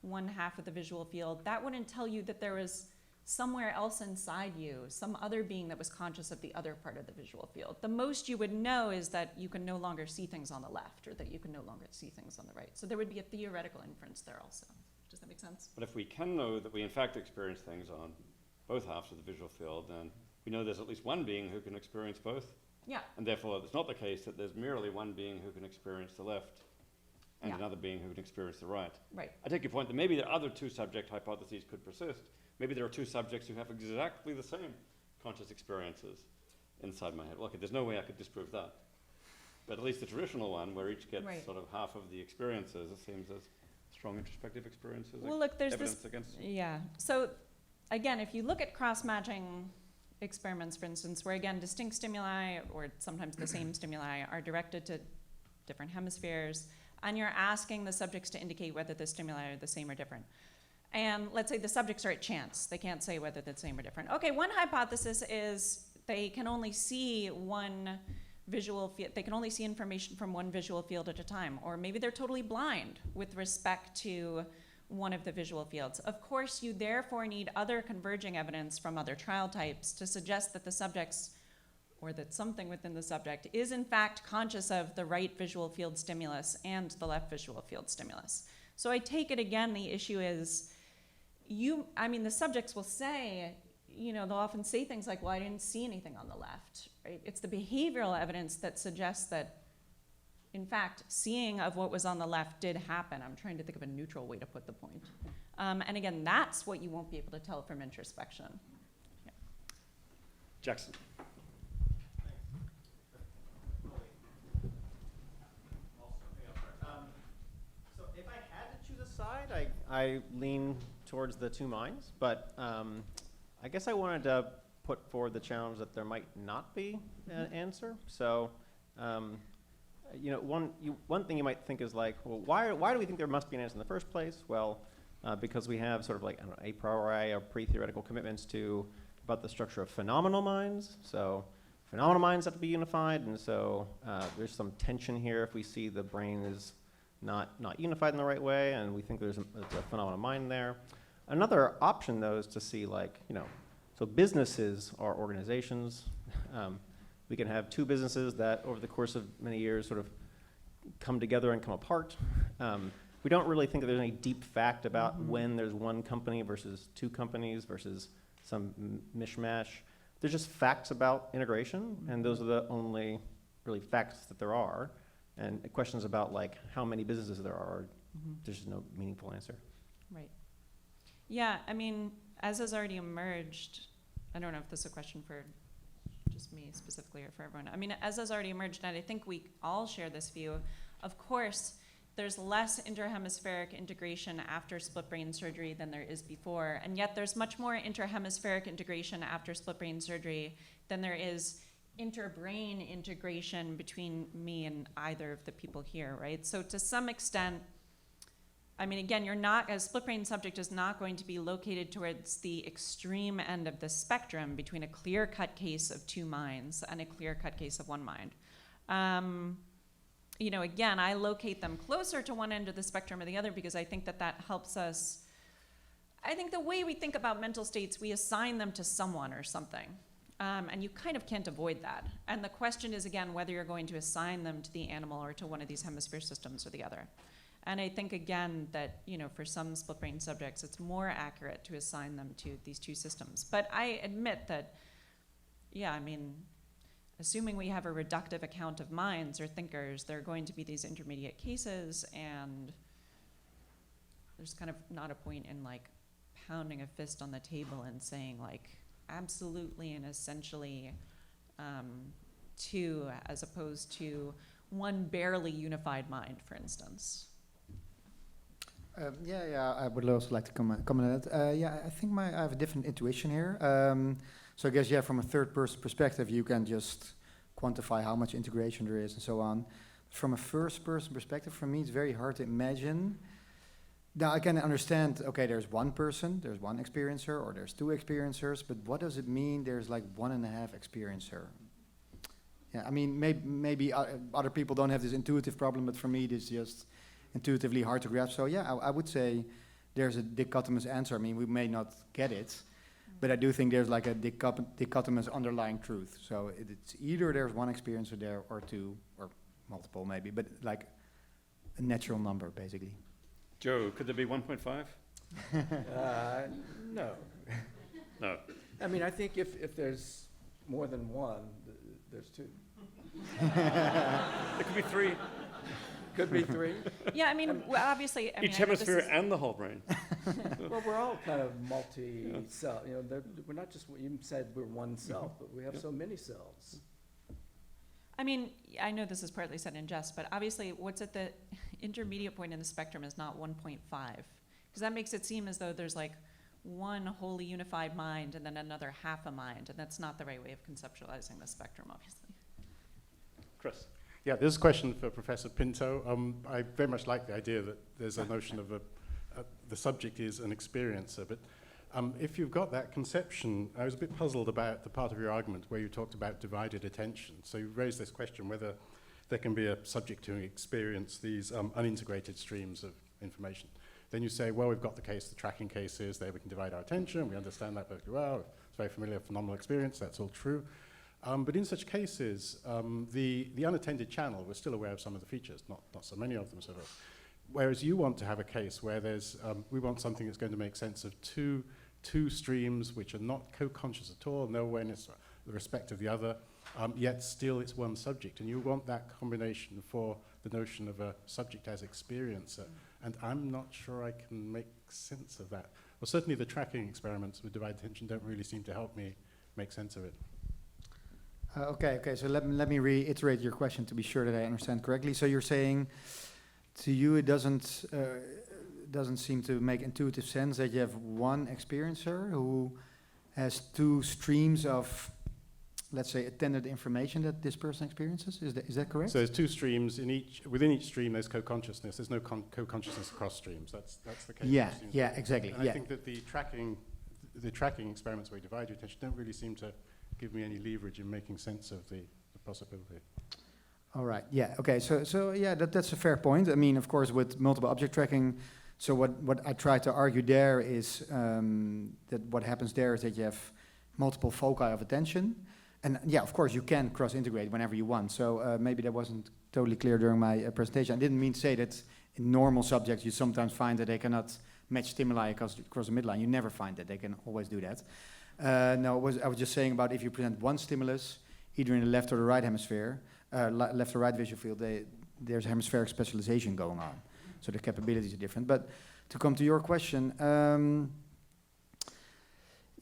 one half of the visual field, that wouldn't tell you that there was somewhere else inside you, some other being that was conscious of the other part of the visual field. The most you would know is that you can no longer see things on the left or that you can no longer see things on the right. So there would be a theoretical inference there also. Does that make sense? But if we can know that we in fact experience things on both halves of the visual field, then we know there's at least one being who can experience both. Yeah. And therefore it's not the case that there's merely one being who can experience the left and another being who can experience the right. Right. I take your point that maybe the other two subject hypotheses could persist. Maybe there are two subjects who have exactly the same conscious experiences inside my head. Well, okay, there's no way I could disprove that. But at least the traditional one, where each gets sort of half of the experiences, it seems as strong introspective experiences. Well, look, there's evidence against it. Yeah. So again, if you look at cross-matching experiments, for instance, where again distinct stimuli or sometimes the same stimuli are directed to different hemispheres, and you're asking the subjects to indicate whether the stimuli are the same or different. And let's say the subjects are at chance. They can't say whether they're the same or different. Okay, one hypothesis is they can only see one visual field. They can only see information from one visual field at a time. Or maybe they're totally blind with respect to one of the visual fields. Of course, you therefore need other converging evidence from other trial types to suggest that the subjects or that something within the subject is in fact conscious of the right visual field stimulus and the left visual field stimulus. So I take it again, the issue is, the subjects will say, they'll often say things like, well, I didn't see anything on the left, right? It's the behavioral evidence that suggests that, in fact, seeing of what was on the left did happen. I'm trying to think of a neutral way to put the point. And again, that's what you won't be able to tell from introspection. Yeah. Jackson. So if I had to choose a side, I lean towards the two minds, but I guess I wanted to put forward the challenge that there might not be an answer. So, one thing you might think is like, well, why do we think there must be an answer in the first place? Well, because we have sort of like, I don't know, a priori or pre-theoretical commitments about the structure of phenomenal minds. So phenomenal minds have to be unified, and so there's some tension here if we see the brain is not unified in the right way, and we think there's a phenomenal mind there. Another option, though, is to see so businesses are organizations. We can have two businesses that over the course of many years sort of come together and come apart. We don't really think that there's any deep fact about when there's one company versus two companies versus some mishmash. There's just facts about integration, and those are the only really facts that there are. And questions about how many businesses there are, there's just no meaningful answer. Right. Yeah, as has already emerged, I don't know if this is a question for just me specifically or for everyone. As has already emerged, and I think we all share this view, of course, there's less interhemispheric integration after split brain surgery than there is before, and yet there's much more interhemispheric integration after split brain surgery than there is interbrain integration between me and either of the people here, right? So to some extent, again, a split brain subject is not going to be located towards the extreme end of the spectrum between a clear-cut case of two minds and a clear-cut case of one mind. Again, I locate them closer to one end of the spectrum or the other because I think that helps us. I think the way we think about mental states, we assign them to someone or something. And you kind of can't avoid that. And the question is, again, whether you're going to assign them to the animal or to one of these hemisphere systems or the other. And I think, again, that for some split brain subjects, it's more accurate to assign them to these two systems. But I admit that, assuming we have a reductive account of minds or thinkers, there are going to be these intermediate cases, and there's kind of not a point in pounding a fist on the table and saying absolutely and essentially two as opposed to one barely unified mind, for instance. I would also like to comment on that. I think I have a different intuition here. So I guess, from a third-person perspective, you can just quantify how much integration there is and so on. From a first-person perspective, for me, it's very hard to imagine. Now, I can understand, okay, there's one person, there's one experiencer, or there's two experiencers, but what does it mean there's 1.5 experiencer? Yeah, maybe other people don't have this intuitive problem, but for me, it is just intuitively hard to grasp. So I would say there's a dichotomous answer. We may not get it, but I do think there's a dichotomous underlying truth. So it's either there's one experiencer there or two, or multiple maybe, but a natural number, basically. Joe, could there be 1.5? No. No. I think if there's more than one, there's two. There could be three. Could be three. Yeah, obviously, Each hemisphere and the whole brain. Well, we're all kind of multi-cell. We're not just, you said we're one cell, but we have so many cells. I know this is partly said in jest, but obviously what's at the intermediate point in the spectrum is not 1.5. Because that makes it seem as though there's one wholly unified mind and then another half a mind, and that's not the right way of conceptualizing the spectrum, obviously. Chris. Yeah, this is a question for Professor Pinto. I very much like the idea that there's a notion of the subject is an experiencer, but if you've got that conception, I was a bit puzzled about the part of your argument where you talked about divided attention. So you raised this question whether there can be a subject who experience these unintegrated streams of information. Then you say, well, we've got the tracking cases, there we can divide our attention, we understand that perfectly well, it's very familiar phenomenal experience, that's all true. But in such cases, the unattended channel, we're still aware of some of the features, not so many of them. Whereas you want to have a case where there's, we want something that's going to make sense of two streams which are not co-conscious at all, no awareness of the respect of the other, yet still it's one subject. And you want that combination for the notion of a subject as experiencer. And I'm not sure I can make sense of that. Well, certainly the tracking experiments with divided attention don't really seem to help me make sense of it. Okay, so let me reiterate your question to be sure that I understand correctly. So you're saying, to you it doesn't seem to make intuitive sense that you have one experiencer who has two streams of, let's say, attended information that this person experiences? Is that correct? So there's two streams within each stream there's co-consciousness. There's no co-consciousness across streams. That's the case. Yeah, exactly. And I think that the tracking experiments where you divide your attention don't really seem to give me any leverage in making sense of the possibility. All right. Yeah. Okay. So yeah, that's a fair point. I mean, of course, with multiple object tracking. So what I try to argue there is that what happens there is that you have multiple foci of attention, and yeah, of course, you can cross-integrate whenever you want. So maybe that wasn't totally clear during my presentation. I didn't mean to say that in normal subjects you sometimes find that they cannot match stimuli across the midline. You never find that. They can always do that. No, I was just saying about if you present one stimulus, either in the left or the right hemisphere, left or right visual field, there's hemispheric specialization going on. So the capabilities are different. But to come to your question,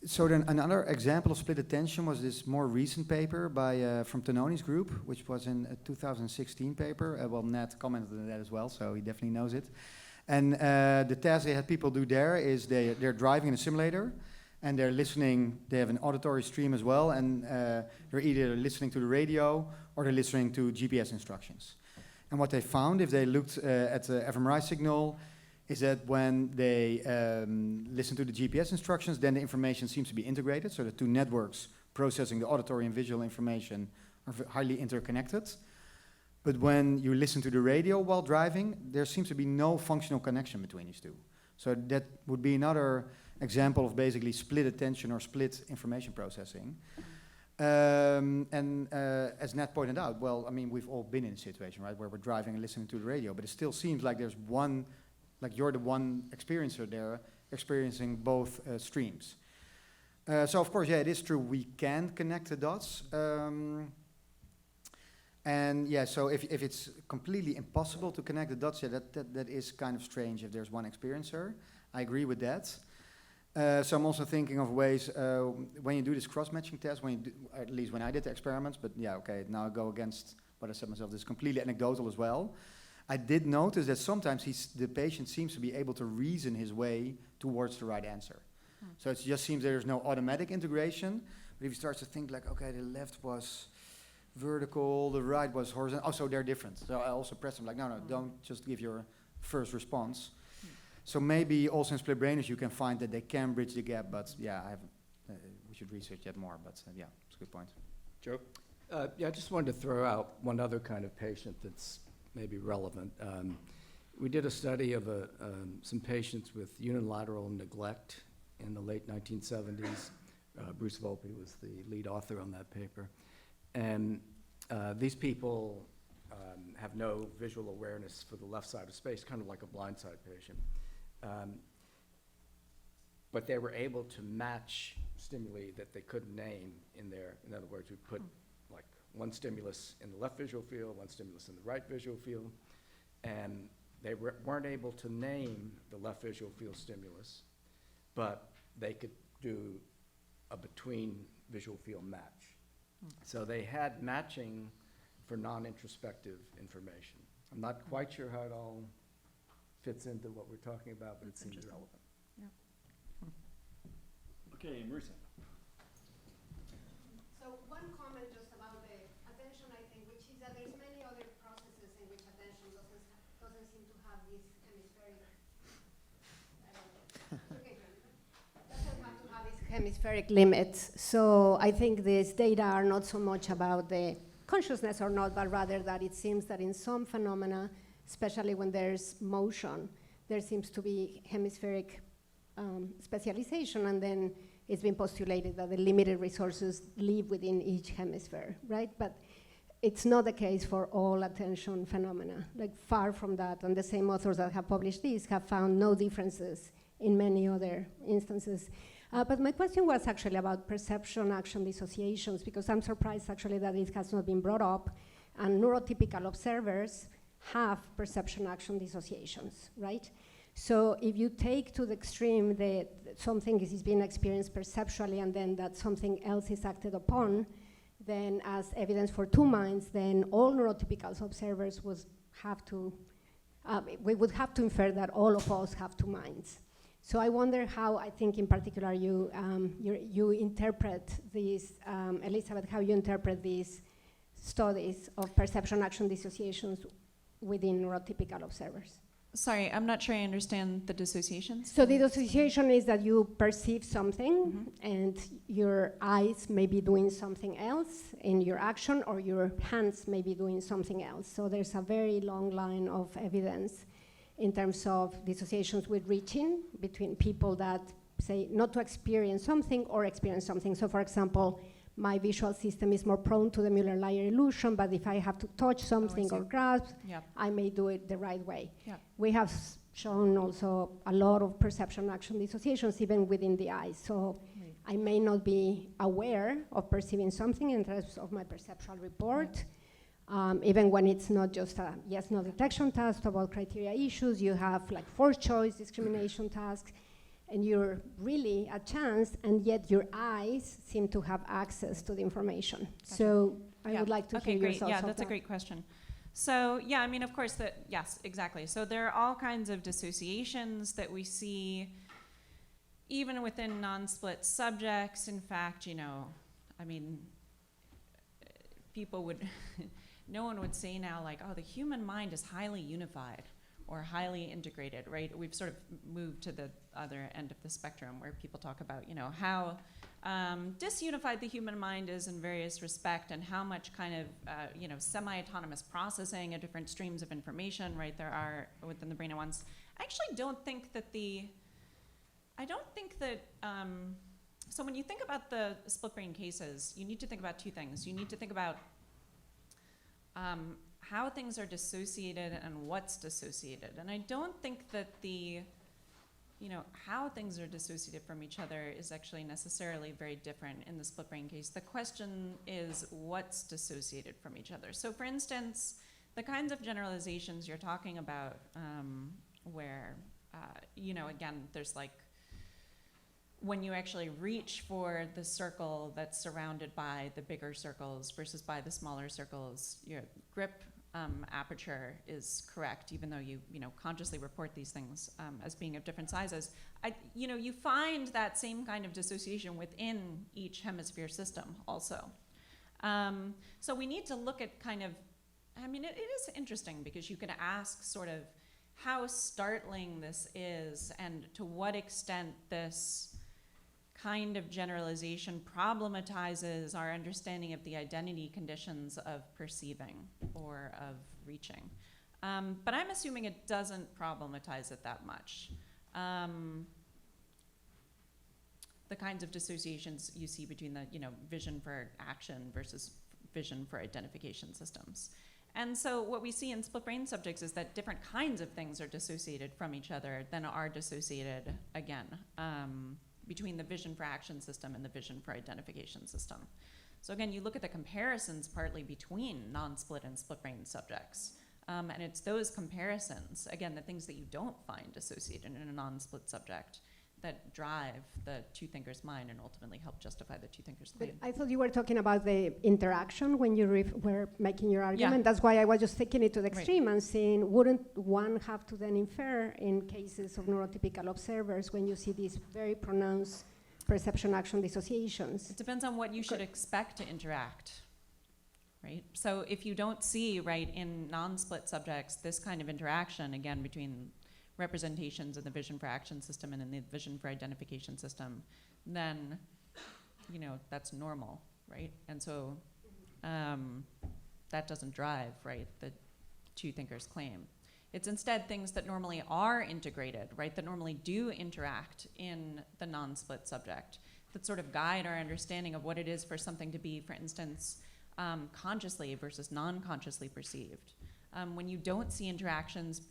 so then another example of split attention was this more recent paper by from Tononi's group, which was in a 2016 paper. Well, Nat commented on that as well, so he definitely knows it. And the task they had people do there is they're driving in a simulator, and they're listening. They have an auditory stream as well, and they're either listening to the radio or they're listening to GPS instructions. And what they found, if they looked at the fMRI signal, is that when they listen to the GPS instructions, then the information seems to be integrated. So the two networks processing the auditory and visual information are highly interconnected. But when you listen to the radio while driving, there seems to be no functional connection between these two. So that would be another example of basically split attention or split information processing. As Nat pointed out, well, I mean, we've all been in a situation, right, where we're driving and listening to the radio, but it still seems like there's one, like you're the one experiencer there, experiencing both streams. So of course, yeah, it is true, we can connect the dots. And yeah, so if it's completely impossible to connect the dots, yeah, that is kind of strange if there's one experiencer. I agree with that. So I'm also thinking of ways, when you do this cross-matching test, at least when I did the experiments, but yeah, okay, now I go against what I said myself, this is completely anecdotal as well. I did notice that sometimes the patient seems to be able to reason his way towards the right answer. So it just seems there's no automatic integration, but if he starts to think like, okay, the left was vertical, the right was horizontal, so they're different. So I also press them like, no, don't just give your first response. So maybe also in split brainers you can find that they can bridge the gap, but yeah, we should research that more, but yeah, it's a good point. Joe? Yeah, I just wanted to throw out one other kind of patient that's maybe relevant. We did a study of some patients with unilateral neglect in the late 1970s. Bruce Volpe was the lead author on that paper. And these people have no visual awareness for the left side of space, kind of like a blind side patient. But they were able to match stimuli that they couldn't name in there. In other words, we put like one stimulus in the left visual field, one stimulus in the right visual field, and they weren't able to name the left visual field stimulus, but they could do a between visual field match. So they had matching for non-introspective information. I'm not quite sure how it all fits into what we're talking about, but it seems relevant. Yeah. Okay, Marisa. So one comment just about the attention, I think, which is that there's many other processes in which attention doesn't seem to have this hemispheric, doesn't have to have these hemispheric limits. So I think these data are not so much about the consciousness or not, but rather that it seems that in some phenomena, especially when there's motion, there seems to be hemispheric specialization, and then it's been postulated that the limited resources live within each hemisphere, right? But it's not the case for all attention phenomena, like far from that. And the same authors that have published this have found no differences in many other instances. But my question was actually about perception-action dissociations, because I'm surprised actually that it has not been brought up. And neurotypical observers have perception-action dissociations, right? So if you take to the extreme that something is being experienced perceptually and then that something else is acted upon, then as evidence for two minds, then all neurotypical observers would have to, we would have to infer that all of us have two minds. So I wonder how, I think in particular you interpret these, Elizabeth, how you interpret these studies of perception-action dissociations within neurotypical observers. Sorry, I'm not sure I understand the dissociations. So the dissociation is that you perceive something and your eyes may be doing something else in your action, or your hands may be doing something else. So there's a very long line of evidence in terms of dissociations with reaching between people that say not to experience something or experience something. So for example, my visual system is more prone to the Mueller-Lyer illusion, but if I have to touch something or grasp, I may do it the right way. We have shown also a lot of perception-action dissociations even within the eyes. So I may not be aware of perceiving something in terms of my perceptual report, even when it's not just a yes-no detection task about criteria issues. You have like forced choice discrimination tasks, and you're really a chance, and yet your eyes seem to have access to the information. Gotcha. So I would like to hear your thoughts. Yeah, that's a great question. So yeah, I mean, of course, yes, exactly. So there are all kinds of dissociations that we see even within non-split subjects. In fact, you know, I mean, people would, no one would say now like, oh, the human mind is highly unified or highly integrated, right? We've sort of moved to the other end of the spectrum where people talk about, you know, how disunified the human mind is in various respects, and how much kind of, you know, semi-autonomous processing of different streams of information, right, there are within the brain at once. I actually don't think that so when you think about the split brain cases, you need to think about two things. You need to think about how things are dissociated and what's dissociated. And I don't think that how things are dissociated from each other is actually necessarily very different in the split brain case. The question is what's dissociated from each other. So for instance, the kinds of generalizations you're talking about where, you know, again, there's like, when you actually reach for the circle that's surrounded by the bigger circles versus by the smaller circles, your grip aperture is correct, even though you consciously report these things as being of different sizes. You find that same kind of dissociation within each hemisphere system also. So we need to look at kind of, I mean, it is interesting because you can ask sort of how startling this is and to what extent this kind of generalization problematizes our understanding of the identity conditions of perceiving or of reaching. But I'm assuming it doesn't problematize it that much. The kinds of dissociations you see between the vision for action versus vision for identification systems. And so what we see in split brain subjects is that different kinds of things are dissociated from each other than are dissociated, again, between the vision for action system and the vision for identification system. So again, you look at the comparisons partly between non-split and split brain subjects. And it's those comparisons, again, the things that you don't find associated in a non-split subject that drive the two thinkers' mind and ultimately help justify the two thinkers' claim. But I thought you were talking about the interaction when you were making your argument. Yeah. That's why I was just taking it to the extreme and saying, wouldn't one have to then infer in cases of neurotypical observers when you see these very pronounced perception-action dissociations? It depends on what you should expect to interact, right? So if you don't see, right, in non-split subjects, this kind of interaction, again, between representations in the vision for action system and in the vision for identification system, then, that's normal, right? And so that doesn't drive, right, the two thinkers' claim. It's instead things that normally are integrated, right, that normally do interact in the non-split subject. that sort of guide our understanding of what it is for something to be, for instance, consciously versus non-consciously perceived. When you don't see interactions,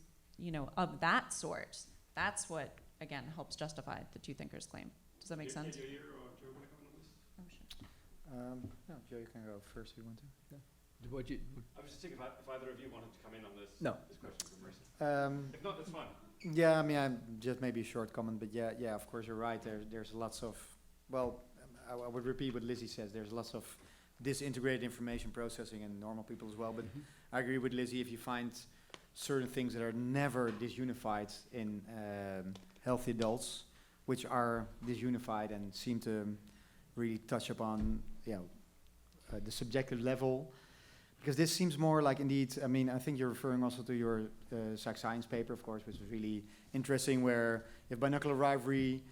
of that sort, that's what, again, helps justify the two thinkers claim. Does that make sense? Oh, sure. No, Joe, you can go first if you want to. Yeah. I was just thinking if either of you wanted to come in on this. No. This question first. If not, that's fine. Yeah, I mean, just maybe a short comment, but yeah, of course you're right. There's lots of, well, I would repeat what Lizzie says. There's lots of disintegrated information processing in normal people as well. But I agree with Lizzie. If you find certain things that are never disunified in healthy adults, which are disunified and seem to really touch upon, the subjective level. Because this seems more like, indeed, I mean, I think you're referring also to your psych science paper, of course, which was really interesting, where you have binocular rivalry,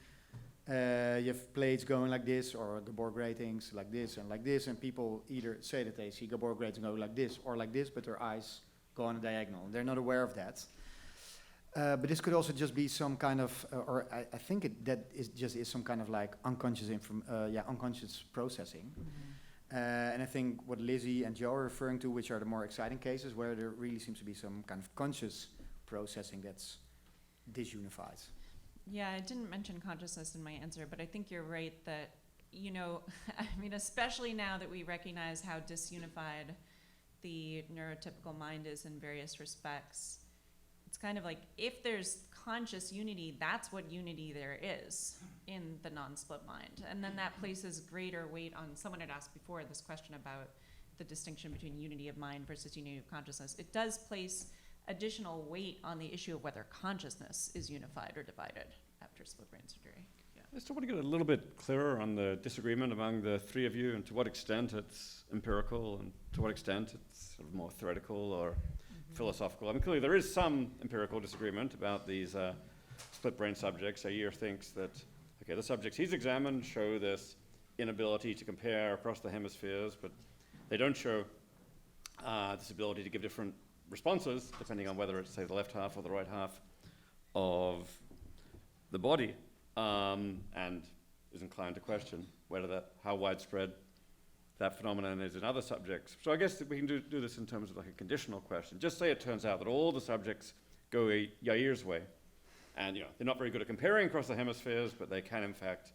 you have plates going like this, or Gabor gratings like this, and people either say that they see Gabor gratings go like this, but their eyes go on a diagonal. They're not aware of that. But this could also just be some kind of, I think that is some kind of like unconscious unconscious processing. And I think what Lizzie and Joe are referring to, which are the more exciting cases, where there really seems to be some kind of conscious processing that's disunified. Yeah, I didn't mention consciousness in my answer, but I think you're right that, I mean, especially now that we recognize how disunified the neurotypical mind is in various respects, it's kind of like if there's conscious unity, that's what unity there is in the non-split mind. And then that places greater weight on, someone had asked before this question about the distinction between unity of mind versus unity of consciousness. It does place additional weight on the issue of whether consciousness is unified or divided after split brain surgery. Yeah. I still want to get a little bit clearer on the disagreement among the three of you, and to what extent it's empirical and to what extent it's sort of more theoretical or philosophical. I mean, clearly there is some empirical disagreement about these split brain subjects. Ayer thinks that, okay, the subjects he's examined show this inability to compare across the hemispheres, but they don't show this ability to give different responses depending on whether it's, say, the left half or the right half of the body, and is inclined to question whether how widespread that phenomenon is in other subjects. So I guess that we can do this in terms of like a conditional question. Just say it turns out that all the subjects go Yair's way, and they're not very good at comparing across the hemispheres, but they can, in fact,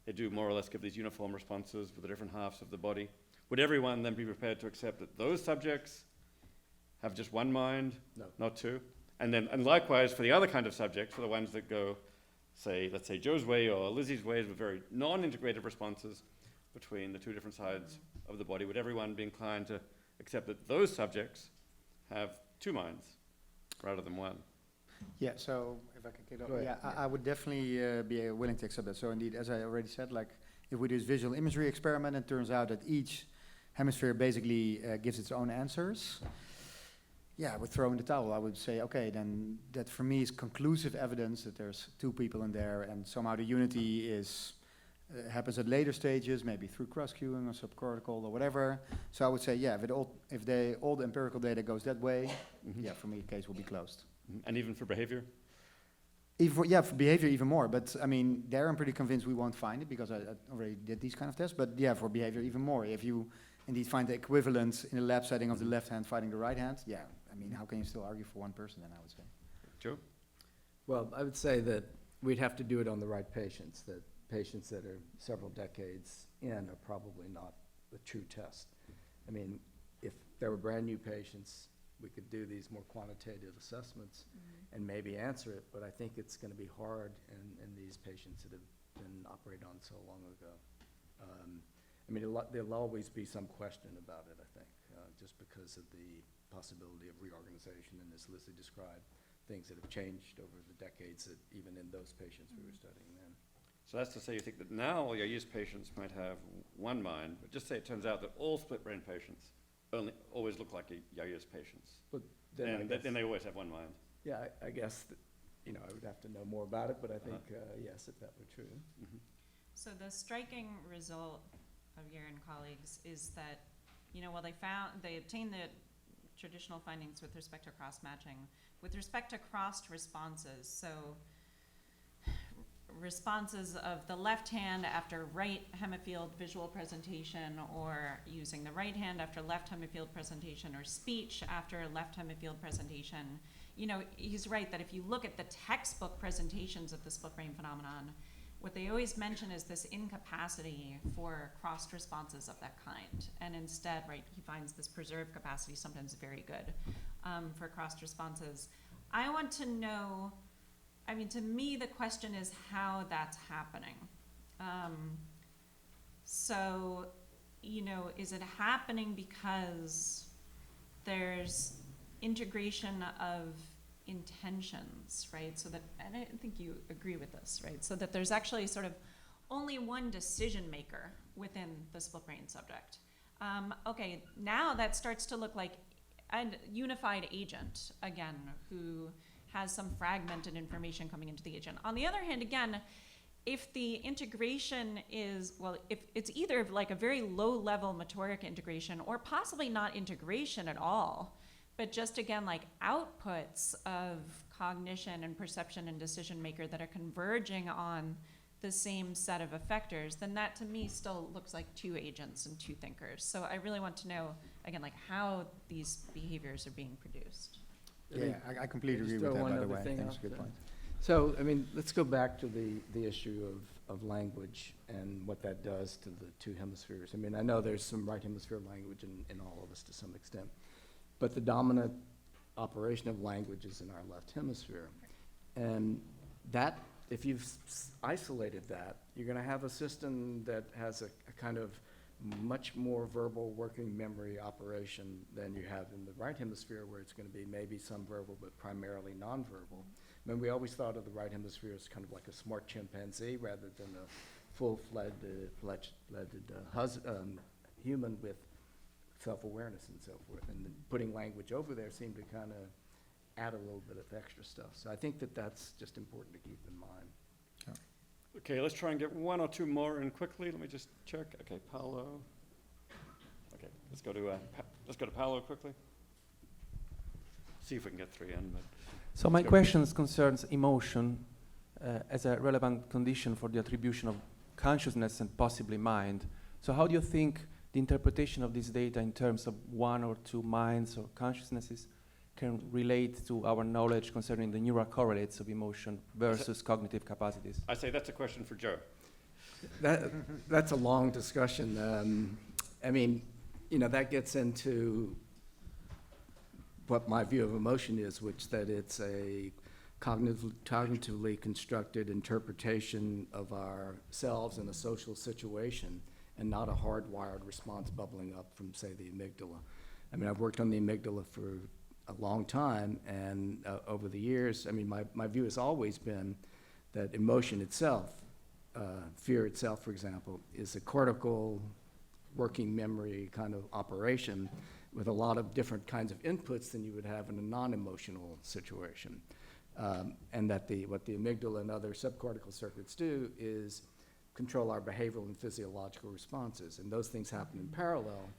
they do more or less give these uniform responses for the different halves of the body. Would everyone then be prepared to accept that those subjects have just one mind, not two? And likewise for the other kind of subjects, for the ones that go, let's say Joe's way or Lizzie's ways with very non-integrated responses between the two different sides of the body, would everyone be inclined to accept that those subjects have two minds rather than one? Yeah, so if I can kick it off, I would definitely be willing to accept that. So indeed, as I already said, like if we do this visual imagery experiment, it turns out that each hemisphere basically gives its own answers. Yeah, I would throw in the towel. I would say, okay, then that for me is conclusive evidence that there's two people in there, and somehow the unity is happens at later stages, maybe through cross-cueing or subcortical or whatever. So I would say, yeah, if all the empirical data goes that way, yeah, for me, the case will be closed. And even for behavior? For behavior even more. But I mean, there I'm pretty convinced we won't find it because I already did these kind of tests. But yeah, for behavior even more. If you indeed find the equivalent in a lab setting of the left hand fighting the right hand, yeah, I mean, how can you still argue for one person then, I would say? Joe? Well, I would say that we'd have to do it on the right patients, that patients that are several decades in are probably not the true test. I mean, if there were brand new patients, we could do these more quantitative assessments and maybe answer it, but I think it's going to be hard in these patients that have been operated on so long ago. I mean, there'll always be some question about it, I think, just because of the possibility of reorganization, and as Lizzie described, things that have changed over the decades that even in those patients we were studying then. So that's to say you think that now all Yair's patients might have one mind, but just say it turns out that all split brain patients always look like Yair's patients. But then they always have one mind. Yeah, I guess that, I would have to know more about it, but I think, yes, if that were true. So the striking result of Yair and colleagues is that, while they obtained the traditional findings with respect to cross-matching, with respect to crossed responses, so responses of the left hand after right hemifield visual presentation, or using the right hand after left hemifield presentation, or speech after left hemifield presentation. You know, he's right that if you look at the textbook presentations of the split brain phenomenon, what they always mention is this incapacity for crossed responses of that kind. And instead, right, he finds this preserved capacity sometimes very good for crossed responses. I want to know, I mean, to me, the question is how that's happening. So, you know, is it happening because there's integration of intentions, right? So that, and I think you agree with this, right? So that there's actually sort of only one decision maker within the split brain subject. Okay, now that starts to look like a unified agent, again, who has some fragmented information coming into the agent. On the other hand, again, if the integration is, well, if it's either like a very low level motoric integration or possibly not integration at all, but just again, like outputs of cognition and perception and decision maker that are converging on the same set of effectors, then that to me still looks like two agents and two thinkers. So I really want to know, again, like how these behaviors are being produced. Yeah, I completely agree with that, by the way. Thanks, good point. So, I mean, let's go back to the issue of language and what that does to the two hemispheres. I mean, I know there's some right hemisphere language in all of us to some extent, but the dominant operation of language is in our left hemisphere. And that, if you've isolated that, you're going to have a system that has a kind of much more verbal working memory operation than you have in the right hemisphere, where it's going to be maybe some verbal but primarily nonverbal. I mean, we always thought of the right hemisphere as kind of like a smart chimpanzee rather than a full-fledged human with self-awareness and so forth. And then putting language over there seemed to kind of add a little bit of extra stuff. So I think that that's just important to keep in mind. Okay, let's try and get one or two more in quickly. Let me just check. Okay, Paolo. Okay, let's go to Paolo quickly. See if we can get three in. But so my question concerns emotion as a relevant condition for the attribution of consciousness and possibly mind. So how do you think the interpretation of this data in terms of one or two minds or consciousnesses can relate to our knowledge concerning the neural correlates of emotion versus cognitive capacities? I say that's a question for Joe. That's a long discussion. I mean, you know, that gets into what my view of emotion is, which that it's a cognitively constructed interpretation of ourselves in a social situation and not a hardwired response bubbling up from, say, the amygdala. I mean, I've worked on the amygdala for a long time, and over the years, I mean, my view has always been that emotion itself, fear itself, for example, is a cortical working memory kind of operation with a lot of different kinds of inputs than you would have in a non-emotional situation. And that what the amygdala and other subcortical circuits do is control our behavioral and physiological responses. And those things happen in parallel,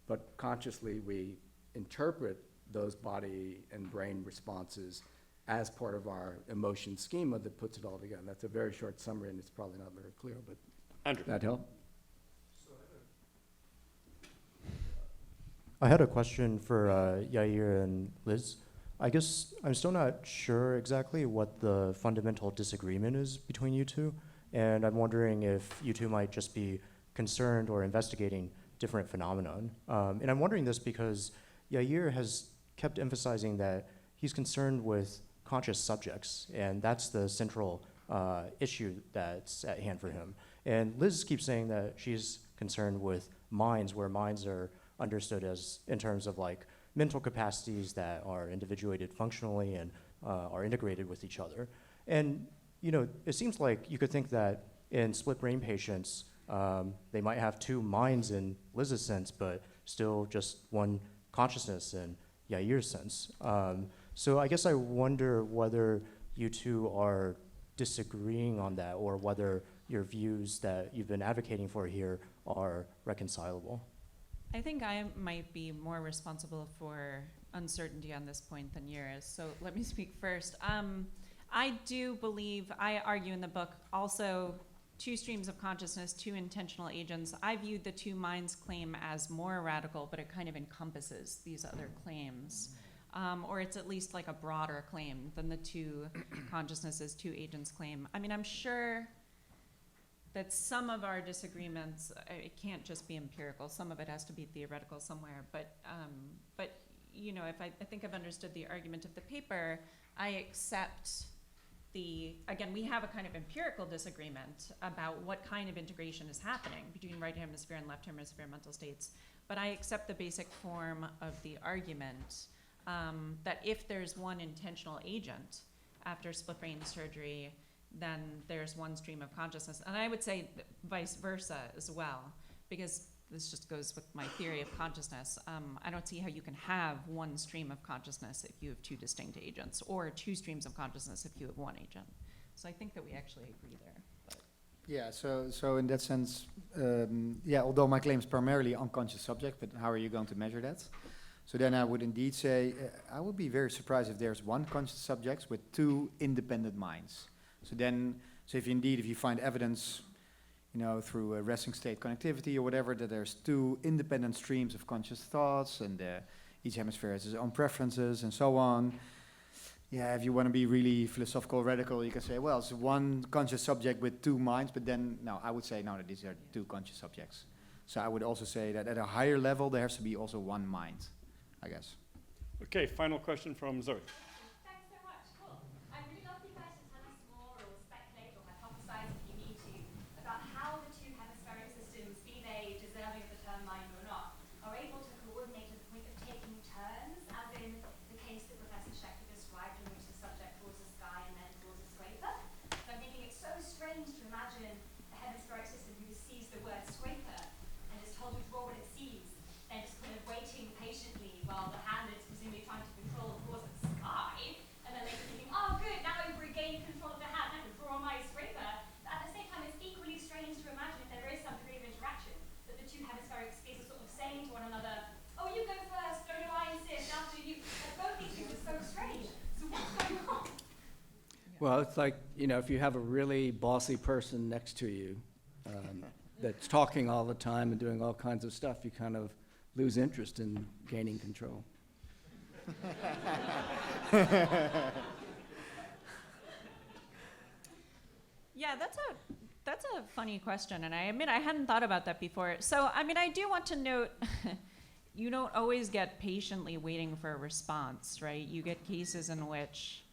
but consciously we interpret those body and brain responses as part of our emotion schema that puts it all together. That's a very short summary, and it's probably not very clear, but Andrew. That help? I had a question for Yair and Liz. I guess I'm still not sure exactly what the fundamental disagreement is between you two, and I'm wondering if you two might just be concerned or investigating different phenomenon. And I'm wondering this because Yair has kept emphasizing that he's concerned with conscious subjects, and that's the central issue that's at hand for him. And Liz keeps saying that she's concerned with minds, where minds are understood as in terms of like mental capacities that are individuated functionally and are integrated with each other. And you know, it seems like you could think that in split brain patients, they might have two minds in Liz's sense, but still just one consciousness in Yair's sense. So I guess I wonder whether you two are disagreeing on that, or whether your views that you've been advocating for here are reconcilable. I think I might be more responsible for uncertainty on this point than Yair is, so let me speak first. I do believe, I argue in the book, also two streams of consciousness, two intentional agents. I view the two minds claim as more radical, but it kind of encompasses these other claims. Or it's at least like a broader claim than the two consciousnesses, two agents claim. I mean, I'm sure that some of our disagreements, it can't just be empirical. Some of it has to be theoretical somewhere. But you know, if I think I've understood the argument of the paper, I accept again, we have a kind of empirical disagreement about what kind of integration is happening between right hemisphere and left hemisphere mental states. But I accept the basic form of the argument that if there's one intentional agent after split brain surgery, then there's one stream of consciousness. And I would say vice versa as well, because this just goes with my theory of consciousness. I don't see how you can have one stream of consciousness if you have two distinct agents, or two streams of consciousness if you have one agent. So I think that we actually agree there. But. Yeah, so in that sense, yeah, although my claim is primarily unconscious subject, but how are you going to measure that? So then I would indeed say, I would be very surprised if there's one conscious subject with two independent minds. So if you find evidence, you know, through a resting state connectivity or whatever, that there's two independent streams of conscious thoughts, and each hemisphere has its own preferences and so on. Yeah, if you want to be really philosophical, radical, you can say, well, it's one conscious subject with two minds, but then, no, I would say, no, that these are two conscious subjects. So I would also say that at a higher level, there has to be also one mind, I guess. Okay, final question from Zoe. Thanks so much. Cool. I'd really love you guys to tell us more, or speculate, or hypothesize if you need to, about how the two hemispheric systems, be they deserving of the term mind or not, are able to coordinate to the point of taking turns, as in the case that Professor Schechter described, in which the subject draws a sky and then draws a scraper. So I'm thinking it's so strange to imagine a hemispheric system who sees the word scraper and is told to draw what it sees, then just kind of waiting patiently while the hand is presumably trying to control the course of the sky, and then later thinking, oh good, now I've regained control of the hand, I can draw my scraper. But at the same time, it's equally strange to imagine if there is some degree of interaction, that the two hemispheric spheres are sort of saying to one another, oh, you go first, go to I insist, after you. Like, both these things are so strange. So what's going on? Well, it's like, you know, if you have a really bossy person next to you that's talking all the time and doing all kinds of stuff, you kind of lose interest in gaining control. Yeah, that's a funny question, and I admit I hadn't thought about that before. So, I mean, I do want to note, you don't always get patiently waiting for a response, right? You get cases in which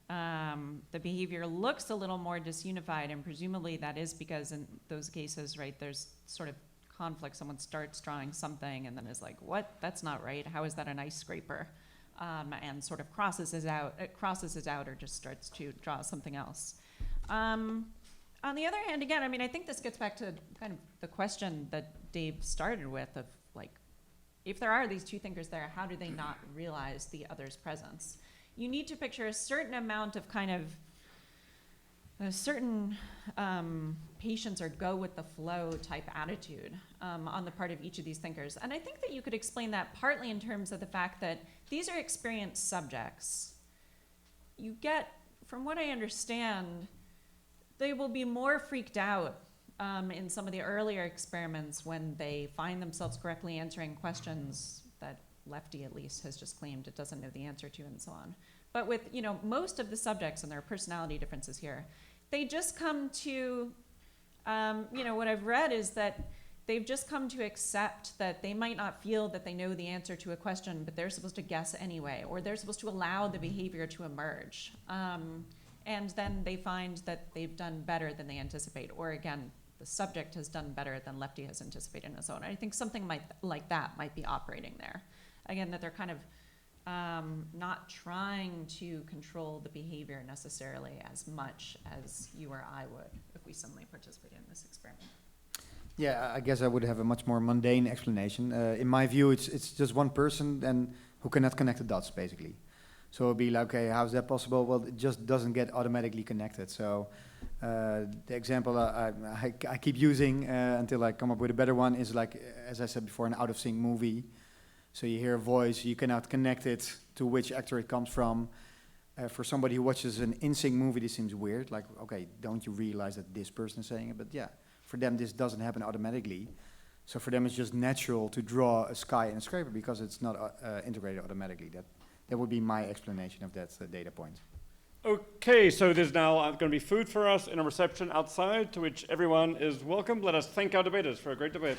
the behavior looks a little more disunified, and presumably that is because in those cases, right, there's sort of conflict. Someone starts drawing something and then is like, what? That's not right. How is that an ice scraper? And sort of crosses it out or just starts to draw something else. On the other hand, again, I mean, I think this gets back to kind of the question that Dave started with of like, if there are these two thinkers there, how do they not realize the other's presence? You need to picture a certain amount of kind of a certain patience or go with the flow type attitude on the part of each of these thinkers. And I think that you could explain that partly in terms of the fact that these are experienced subjects. You get, from what I understand, they will be more freaked out in some of the earlier experiments when they find themselves correctly answering questions that Lefty at least has just claimed it doesn't know the answer to, and so on. But with, you know, most of the subjects, and there are personality differences here, they just come to, you know, what I've read is that they've just come to accept that they might not feel that they know the answer to a question, but they're supposed to guess anyway, or they're supposed to allow the behavior to emerge. And then they find that they've done better than they anticipate, or again, the subject has done better than Lefty has anticipated in his own. I think something like that might be operating there. Again, that they're kind of not trying to control the behavior necessarily as much as you or I would if we suddenly participated in this experiment. Yeah, I guess I would have a much more mundane explanation. In my view, it's just one person and who cannot connect the dots, basically. So it'd be like, okay, how's that possible? Well, it just doesn't get automatically connected. So the example I keep using until I come up with a better one is like, as I said before, an out-of-sync movie. So you hear a voice, you cannot connect it to which actor it comes from. For somebody who watches an in-sync movie, this seems weird. Like, okay, don't you realize that this person is saying it? But yeah, for them, this doesn't happen automatically. So for them, it's just natural to draw a sky and a scraper because it's not integrated automatically. That would be my explanation of that data point. Okay, so there's now going to be food for us in a reception outside, to which everyone is welcome. Let us thank our debaters for a great debate.